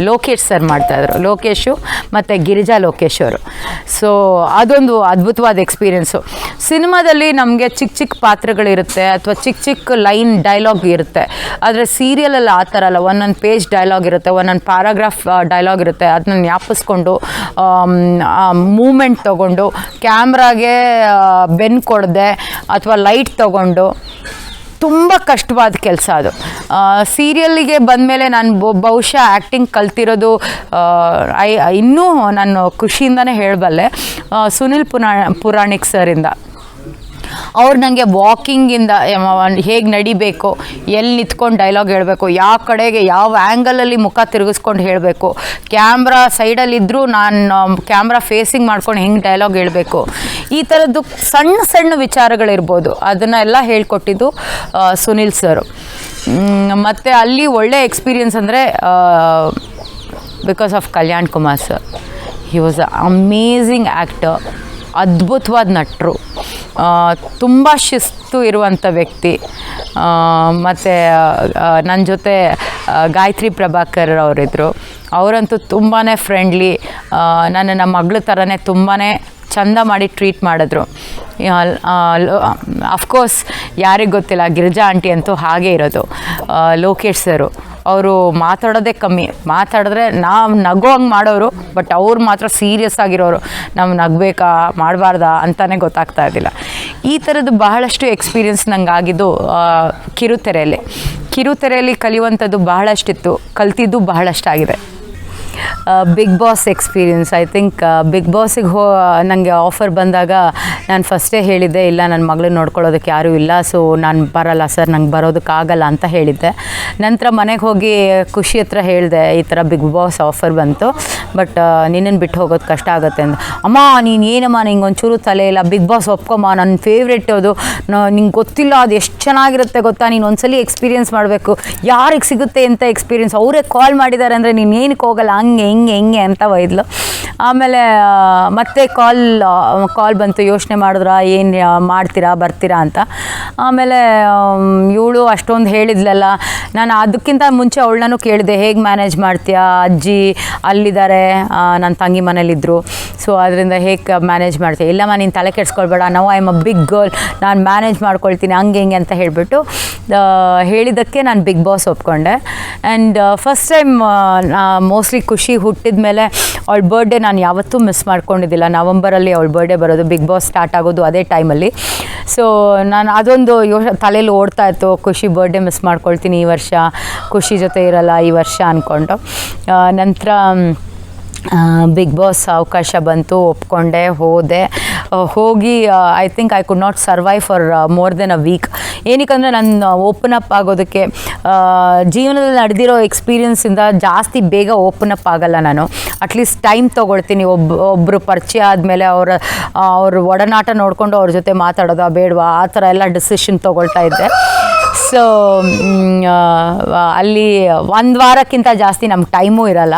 ಲೋಕೇಶ್ ಸರ್ ಮಾಡ್ತಾಯಿದ್ರು. ಲೋಕೇಶು ಮತ್ತು ಗಿರಿಜಾ ಲೋಕೇಶ್ ಅವರು. ಸೊ ಅದೊಂದು ಅದ್ಭುತವಾದ ಎಕ್ಸ್ಪೀರಿಯೆನ್ಸು. ಸಿನಿಮಾದಲ್ಲಿ ನಮಗೆ ಚಿಕ್ಕ ಪಾತ್ರಗಳಿರುತ್ತೆ ಅಥವಾ ಚಿಕ್ಕ ಲೈನ್ ಡೈಲಾಗ್ ಇರುತ್ತೆ. ಆದರೆ ಸೀರಿಯಲಲ್ಲಿ ಆ ಥರ ಅಲ್ಲ. ಒಂದೊಂದು ಪೇಜ್ ಡೈಲಾಗ್ ಇರುತ್ತೆ, ಒಂದೊಂದು ಪ್ಯಾರಾಗ್ರಾಫ್ ಡೈಲಾಗ್ ಇರುತ್ತೆ. ಅದನ್ನ ಜ್ಞಾಪಿಸ್ಕೊಂಡು ಮೂಮೆಂಟ್ ತೊಗೊಂಡು, ಕ್ಯಾಮ್ರಾಗೆ ಬೆನ್ ಕೊಡದೆ ಅಥವಾ ಲೈಟ್ ತೊಗೊಂಡು, ತುಂಬ ಕಷ್ಟವಾದ ಕೆಲಸ ಅದು. ಸೀರಿಯಲ್ಲಿಗೆ ಬಂದಮೇಲೆ ನಾನು ಬಹುಶಃ ಆ್ಯಕ್ಟಿಂಗ್ ಕಲ್ತಿರೋದು ಇನ್ನೂ ನಾನು ಖುಷಿಯಿಂದನೇ ಹೇಳಬಲ್ಲೆ, ಸುನಿಲ್ ಪುರಾಣಿಕ್ ಸರಿಂದ. ಅವ್ರು ನನಗೆ ವಾಕಿಂಗಿಂದ ಹೇಗೆ ನಡಿಬೇಕು, ಎಲ್ಲಿ ನಿಂತ್ಕೊಂಡು ಡೈಲಾಗ್ ಹೇಳಬೇಕು, ಯಾವ ಕಡೆಗೆ ಯಾವ ಆ್ಯಂಗಲಲ್ಲಿ ಮುಖ ತಿರುಗಿಸ್ಕೊಂಡು ಹೇಳಬೇಕು, ಕ್ಯಾಮ್ರಾ ಸೈಡಲ್ಲಿದ್ದರೂ ನಾನು ಕ್ಯಾಮ್ರಾ ಫೇಸಿಂಗ್ ಮಾಡ್ಕೊಂಡು ಹೆಂಗೆ ಡೈಲಾಗ್ ಹೇಳಬೇಕು, ಈ ಥರದ್ದು ಸಣ್ಣ ಸಣ್ಣ ವಿಚಾರಗಳಿರ್ಬೋದು ಅದನ್ನೆಲ್ಲ ಹೇಳ್ಕೊಟ್ಟಿದ್ದು ಸುನಿಲ್ ಸರು. ಮತ್ತು ಅಲ್ಲಿ ಒಳ್ಳೆ ಎಕ್ಸ್ಪೀರಿಯನ್ಸ್ ಅಂದರೆ because of Kalyan Kumar sir. He was a amazing actor, ಅದ್ಭುತವಾದ ನಟರು, ತುಂಬ ಶಿಸ್ತು ಇರುವಂಥ ವ್ಯಕ್ತಿ. ಮತ್ತು ನನ್ನ ಜೊತೆ ಗಾಯತ್ರಿ ಪ್ರಭಾಕರ್ ಅವರಿದ್ದರು. ಅವರಂತೂ ತುಂಬಾ ಫ್ರೆಂಡ್ಲಿ, ನನ್ನ ಮಗಳ ಥರನೇ ತುಂಬಾ ಚಂದ ಮಾಡಿ ಟ್ರೀಟ್ ಮಾಡಿದ್ರು. ಅಫ್ಕೋರ್ಸ್ ಯಾರಿಗೆ ಗೊತ್ತಿಲ್ಲ, ಗಿರಿಜಾ ಆಂಟಿ ಅಂತೂ ಹಾಗೇ ಇರೋದು. ಲೋಕೇಶ್ ಸರು ಅವರು ಮಾತಾಡೋದೇ ಕಮ್ಮಿ, ಮಾತಾಡಿದ್ರೆ ನಾವು ನಗೋ ಹಂಗೆ ಮಾಡೋರು, ಬಟ್ ಅವ್ರು ಮಾತ್ರ ಸೀರಿಯಸ್ ಆಗಿರೋರು. ನಾವು ನಗಬೇಕಾ ಮಾಡಬಾರ್ದಾ ಅಂತಲೇ ಗೊತ್ತಾಗ್ತಾ ಇದ್ದಿಲ್ಲ. ಈ ಥರದ್ದು ಬಹಳಷ್ಟು ಎಕ್ಸ್ಪೀರಿಯನ್ಸ್ ನಂಗೆ ಆಗಿದ್ದು ಕಿರುತೆರೆಯಲ್ಲಿ ಕಲಿಯುವಂಥದ್ದು ಬಹಳಷ್ಟಿತ್ತು, ಕಲ್ತಿದ್ದು ಬಹಳಷ್ಟಾಗಿದೆ. Bigg Boss experience, I think Bigg ಬಾಸಿಗೆ ನನಗೆ ಆಫರ್ ಬಂದಾಗ ನಾನು ಫಸ್ಟೇ ಹೇಳಿದ್ದೆ, ಇಲ್ಲ ನನ್ನ ಮಗಳನ್ನ ನೋಡ್ಕೊಳ್ಳೋದಕ್ಕೆ ಯಾರೂ ಇಲ್ಲ, ಸೊ ನಾನು ಬರಲ್ಲ ಸರ್, ನಂಗೆ ಬರೋದಕ್ಕಾಗಲ್ಲ ಅಂತ ಹೇಳಿದ್ದೆ. ನಂತರ ಮನೆಗೆ ಹೋಗಿ ಖುಷಿ ಹತ್ರ ಹೇಳಿದೆ, ಈ ಥರ ಬಿಗ್ ಬಾಸ್ ಆಫರ್ ಬಂತು, ಬಟ್ ನಿನ್ನನ್ನು ಬಿಟ್ಟು ಹೋಗೋದು ಕಷ್ಟ ಆಗುತ್ತೆ ಅಂತ. ಅಮ್ಮ ನೀನು ಏನಮ್ಮ, ನಿಂಗೆ ಒಂಚೂರು ತಲೆ ಇಲ್ಲ, ಬಿಗ್ ಬಾಸ್ ಒಪ್ಕೊಮ್ಮ, ನನ್ನ ಫೇವ್ರೆಟ್ ಅದು, ನಿಂಗೆ ಗೊತ್ತಿಲ್ಲ ಅದು ಎಷ್ಟು ಚೆನ್ನಾಗಿರುತ್ತೆ ಗೊತ್ತಾ, ನೀನು ಒಂದ್ಸಲಿ ಎಕ್ಸ್ಪೀರಿಯನ್ಸ್ ಮಾಡಬೇಕು, ಯಾರಿಗೆ ಸಿಗುತ್ತೆ ಅಂತ ಎಕ್ಸ್ಪೀರಿಯನ್ಸ್, ಅವರೇ ಕಾಲ್ ಮಾಡಿದ್ದಾರೆ ಅಂದರೆ ನೀನು ಏನಕ್ಕೆ ಹೋಗಲ್ಲ, ಹಂಗೆ ಹಿಂಗೆ ಅಂತ ಒಯ್ದ್ಲು. ಆಮೇಲೆ ಮತ್ತೆ ಕಾಲ್ ಬಂತು, ಯೋಚನೆ ಮಾಡಿದ್ರಾ, ಏನು ಮಾಡ್ತೀರಾ ಬರ್ತೀರಾ ಅಂತ. ಆಮೇಲೆ ಇವಳು ಅಷ್ಟೊಂದು ಹೇಳಿದ್ಲಲ್ಲ, ನಾನು ಅದಕ್ಕಿಂತ ಮುಂಚೆ ಅವಳನ್ನೂ ಕೇಳಿದೆ, ಹೇಗೆ ಮ್ಯಾನೇಜ್ ಮಾಡ್ತೀಯಾ, ಅಜ್ಜಿ ಅಲ್ಲಿದ್ದಾರೆ, ನನ್ನ ತಂಗಿ ಮನೇಲಿದ್ದರು, ಸೊ ಅದರಿಂದ ಹೇಗೆ ಮ್ಯಾನೇಜ್ ಮಾಡ್ತೀಯ, ಇಲ್ಲಮ್ಮ ನೀನು ತಲೆ ಕೆಡಿಸ್ಕೊಳ್ಬೇಡ, ನಾವು I am a big girl, ನಾನು ಮ್ಯಾನೇಜ್ ಮಾಡ್ಕೊಳ್ತೀನಿ ಹಂಗೆ ಹಿಂಗೆ ಅಂತ ಹೇಳಿಬಿಟ್ಟು ಹೇಳಿದ್ದಕ್ಕೆ ನಾನು ಬಿಗ್ ಬಾಸ್ ಒಪ್ಕೊಂಡೆ. ಆ್ಯಂಡ್ ಫಸ್ಟ್ ಟೈಮ್ ಮೋಸ್ಟ್ಲಿ ಖುಷಿ ಹುಟ್ಟಿದ ಮೇಲೆ ಅವಳ ಬರ್ಡೇ ನಾನು ಯಾವತ್ತೂ ಮಿಸ್ ಮಾಡ್ಕೊಂಡಿದ್ದಿಲ್ಲ. ನವಂಬರಲ್ಲಿ ಅವಳ ಬರ್ಡೇ ಬರೋದು, ಬಿಗ್ ಬಾಸ್ ಸ್ಟಾರ್ಟ್ ಆಗೋದು ಅದೇ ಟೈಮಲ್ಲಿ. ಸೊ ನಾನು ಅದೊಂದು ತಲೆಯಲ್ಲಿ ಓಡ್ತಾ ಇತ್ತು, ಖುಷಿ ಬರ್ಡೇ ಮಿಸ್ ಮಾಡ್ಕೊಳ್ತೀನಿ ಈ ವರ್ಷ, ಖುಷಿ ಜೊತೆ ಇರಲ್ಲ ಈ ವರ್ಷ ಅಂದ್ಕೊಂಡು. ನಂತರ ಬಿಗ್ ಬಾಸ್ ಅವಕಾಶ ಬಂತು, ಒಪ್ಕೊಂಡೆ, ಹೋಗಿ I think I could not survive for more than a week. ಏನಕ್ಕಂದರೆ ನಾನು ಓಪನ್ ಅಪ್ ಆಗೋದಕ್ಕೆ ಜೀವನದಲ್ಲಿ ನಡೆದಿರೋ ಎಕ್ಸ್ಪೀರಿಯನ್ಸಿಂದ ಜಾಸ್ತಿ ಬೇಗ ಓಪನ್ ಅಪ್ ಆಗಲ್ಲ ನಾನು. ಅಟ್ಲೀಸ್ಟ್ ಟೈಮ್ ತೊಗೊಳ್ತೀನಿ. ಒಬ್ಬರು ಪರಿಚಯ ಆದಮೇಲೆ ಅವ್ರ ಒಡನಾಟ ನೋಡಿಕೊಂಡು ಅವ್ರ ಜೊತೆ ಮಾತಾಡೋದಾ ಬೇಡವಾ ಆ ಥರ ಎಲ್ಲ ಡಿಸಿಷನ್ ತೊಗೊಳ್ತಾ ಇದ್ದೆ. ಸೊ ಅಲ್ಲಿ ಒಂದು ವಾರಕ್ಕಿಂತ ಜಾಸ್ತಿ ನಮ್ಗೆ ಟೈಮೂ ಇರಲ್ಲ.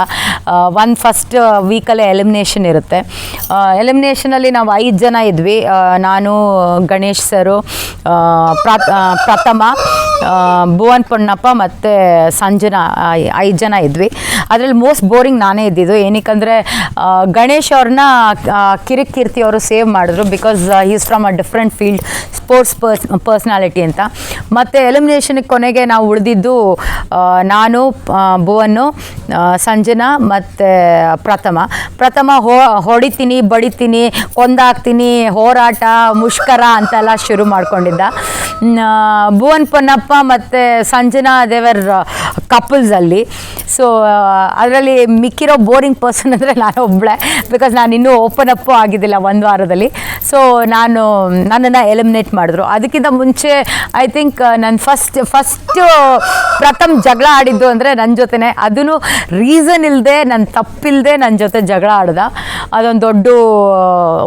ಫಸ್ಟ್ ವೀಕಲ್ಲೇ ಎಲಿಮಿನೇಷನ್ ಇರುತ್ತೆ. ಎಲಿಮಿನೇಷನಲ್ಲಿ ನಾವು 5 ಜನ ಇದ್ವಿ, ನಾನು, ಗಣೇಶ್ ಸರು, ಪ್ರಥಮ, ಭುವನ್ ಪೊನ್ನಪ್ಪ ಮತ್ತು ಸಂಜನಾ, 5 ಜನ ಇದ್ವಿ. ಅದರಲ್ಲಿ ಮೋಸ್ಟ್ ಬೋರಿಂಗ್ ನಾನೇ ಇದ್ದಿದ್ದು. ಏನಕ್ಕಂದರೆ ಗಣೇಶ್ ಅವ್ರನ್ನ ಕಿರಿಕೀರ್ತಿ ಅವರು ಸೇವ್ ಮಾಡಿದ್ರು, because is from a different field, sports personality ಅಂತ. ಮತ್ತು ಎಲಿಮಿನೇಷನ್ಗೆ ಕೊನೆಗೆ ನಾವು ಉಳಿದಿದ್ದು ನಾನು, ಭುವನ್ನು, ಸಂಜನಾ ಮತ್ತು ಪ್ರಥಮ ಹೊಡಿತೀನಿ, ಬಡಿತೀನಿ, ಕೊಂದಾಕ್ತೀನಿ, ಹೋರಾಟ, ಮುಷ್ಕರ ಅಂತೆಲ್ಲ ಶುರು ಮಾಡ್ಕೊಂಡಿದ್ದ. ಭುವನ್ ಪೊನ್ನಪ್ಪ ಮತ್ತು ಸಂಜನಾ ದೇವರ್ ಕಪಲ್ಸಲ್ಲಿ. ಸೊ ಅದರಲ್ಲಿ ಮಿಕ್ಕಿರೋ ಬೋರಿಂಗ್ ಪರ್ಸನ್ ಅಂದರೆ ನಾನು ಒಬ್ಬಳೆ, ಬಿಕಾಸ್ ನಾನು ಇನ್ನೂ ಓಪನ್ ಅಪ್ಪು ಆಗಿದ್ದಿಲ್ಲ 1 ವಾರದಲ್ಲಿ. ಸೊ ನನ್ನನ್ನು ಎಲಿಮಿನೇಟ್ ಮಾಡಿದ್ರು. ಅದಕ್ಕಿಂತ ಮುಂಚೆ ಐ ಥಿಂಕ್ ನಾನು ಫಸ್ಟು ಪ್ರಥಮ್ ಜಗಳ ಆಡಿದ್ದು ಅಂದರೆ ನನ್ನ ಜೊತೆನೇ, ಅದೂ ರೀಸನ್ ಇಲ್ಲದೆ, ನನ್ನ ತಪ್ಪಿಲ್ಲದೆ ನನ್ನ ಜೊತೆ ಜಗಳ ಆಡ್ದ. ಅದೊಂದು ದೊಡ್ಡ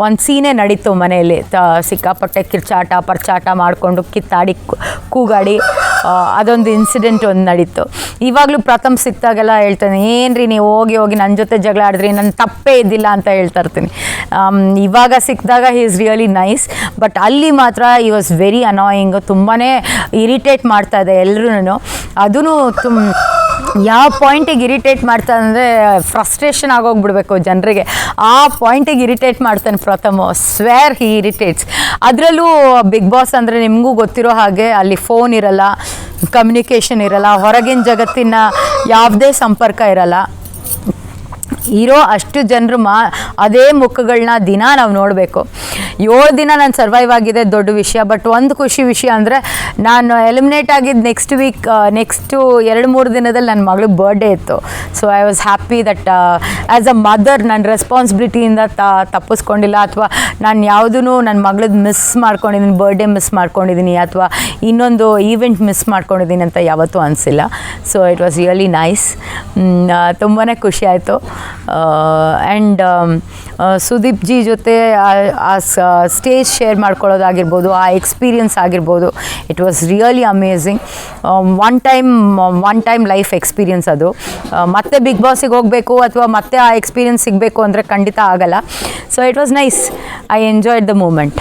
ಒಂದು ಸೀನೇ ನಡೀತು ಮನೆಯಲ್ಲಿ. ಸಿಕ್ಕಾಪಟ್ಟೆ ಕಿರ್ಚಾಟ ಪರ್ಚಾಟ ಮಾಡಿಕೊಂಡು ಕಿತ್ತಾಡಿ ಕೂಗಾಡಿ ಅದೊಂದು ಇನ್ಸಿಡೆಂಟ್ ಒಂದು ನಡೀತು. ಇವಾಗಲೂ ಪ್ರಥಮ್ ಸಿಕ್ತಾಗೆಲ್ಲ ಹೇಳ್ತಾನೆ, ಏನ್ರಿ ನೀವು ಹೋಗಿ ನನ್ನ ಜೊತೆ ಜಗಳ ಆಡಿದ್ರಿ, ನನ್ನ ತಪ್ಪೇ ಇದ್ದಿಲ್ಲ ಅಂತ ಹೇಳ್ತಾ ಇರ್ತೀನಿ. ಇವಾಗ ಸಿಕ್ಕಿದಾಗ he is really nice, but ಅಲ್ಲಿ ಮಾತ್ರ ಈ ವಾಸ್ ವೆರಿ ಅನಾಯಿಂಗ್, ತುಂಬಾ ಇರಿಟೇಟ್ ಮಾಡ್ತಾ ಇದೆ ಎಲ್ರೂ. ಅದೂ ಯಾವ ಪಾಯಿಂಟಿಗೆ ಇರಿಟೇಟ್ ಮಾಡ್ತಾನೆ ಅಂದರೆ ಫ್ರಸ್ಟ್ರೇಷನ್ ಆಗೋಗ್ಬಿಡ್ಬೇಕು ಜನರಿಗೆ, ಆ ಪಾಯಿಂಟಿಗೆ ಇರಿಟೇಟ್ ಮಾಡ್ತಾನೆ ಪ್ರಥಮ. ಸ್ವೇರ್ ಹಿ ಇರಿಟೇಟ್ಸ್. ಅದರಲ್ಲೂ ಬಿಗ್ ಬಾಸ್ ಅಂದರೆ ನಿಮಗೂ ಗೊತ್ತಿರೋ ಹಾಗೆ ಅಲ್ಲಿ ಫೋನ್ ಇರಲ್ಲ, ಕಮ್ಯುನಿಕೇಷನ್ ಇರಲ್ಲ, ಹೊರಗಿನ ಜಗತ್ತಿನ ಯಾವುದೇ ಸಂಪರ್ಕ ಇರಲ್ಲ. ಇರೋ ಅಷ್ಟು ಜನರು ಅದೇ ಮುಖಗಳನ್ನ ದಿನ ನಾವು ನೋಡಬೇಕು. 7 ದಿನ ನಾನು ಸರ್ವೈವ್ ಆಗಿದೆ ದೊಡ್ಡ ವಿಷಯ. ಬಟ್ ಒಂದು ಖುಷಿ ವಿಷಯ ಅಂದರೆ ನಾನು ಎಲಿಮಿನೇಟ್ ಆಗಿದ್ದು ನೆಕ್ಸ್ಟು 2-3 ದಿನದಲ್ಲಿ ನನ್ನ ಮಗಳಿಗೆ ಬರ್ಡೇ ಇತ್ತು. So I was happy that as a mother ನನ್ನ ರೆಸ್ಪಾನ್ಸಿಬಿಲಿಟಿಯಿಂದ ತಪ್ಪಿಸ್ಕೊಂಡಿಲ್ಲ, ಅಥವಾ ನಾನು ಯಾವುದೂ ನನ್ನ ಮಗಳದ್ದು ಮಿಸ್ ಮಾಡ್ಕೊಂಡಿದ್ದೀನಿ, ಬರ್ಡೇ ಮಿಸ್ ಮಾಡ್ಕೊಂಡಿದ್ದೀನಿ ಅಥವಾ ಇನ್ನೊಂದು ಈವೆಂಟ್ ಮಿಸ್ ಮಾಡ್ಕೊಂಡಿದ್ದೀನಿ ಅಂತ ಯಾವತ್ತೂ ಅನಿಸಿಲ್ಲ. So it was really nice. ತುಂಬಾ ಖುಷಿ ಆಯಿತು. ಆ್ಯಂಡ್ ಸುದೀಪ್ ಜಿ ಜೊತೆ ಆ ಸ್ಟೇಜ್ ಶೇರ್ ಮಾಡ್ಕೊಳ್ಳೋದಾಗಿರ್ಬೋದು, ಆ ಎಕ್ಸ್ಪೀರಿಯನ್ಸ್ ಆಗಿರ್ಬೋದು, it was really amazing. One time life experience ಅದು. ಮತ್ತೆ ಬಿಗ್ ಬಾಸಿಗೆ ಹೋಗಬೇಕು ಅಥವಾ ಮತ್ತೆ ಆ ಎಕ್ಸ್ಪೀರಿಯನ್ಸ್ ಸಿಗಬೇಕು ಅಂದರೆ ಖಂಡಿತ ಆಗಲ್ಲ. So it was nice. I enjoyed the moment.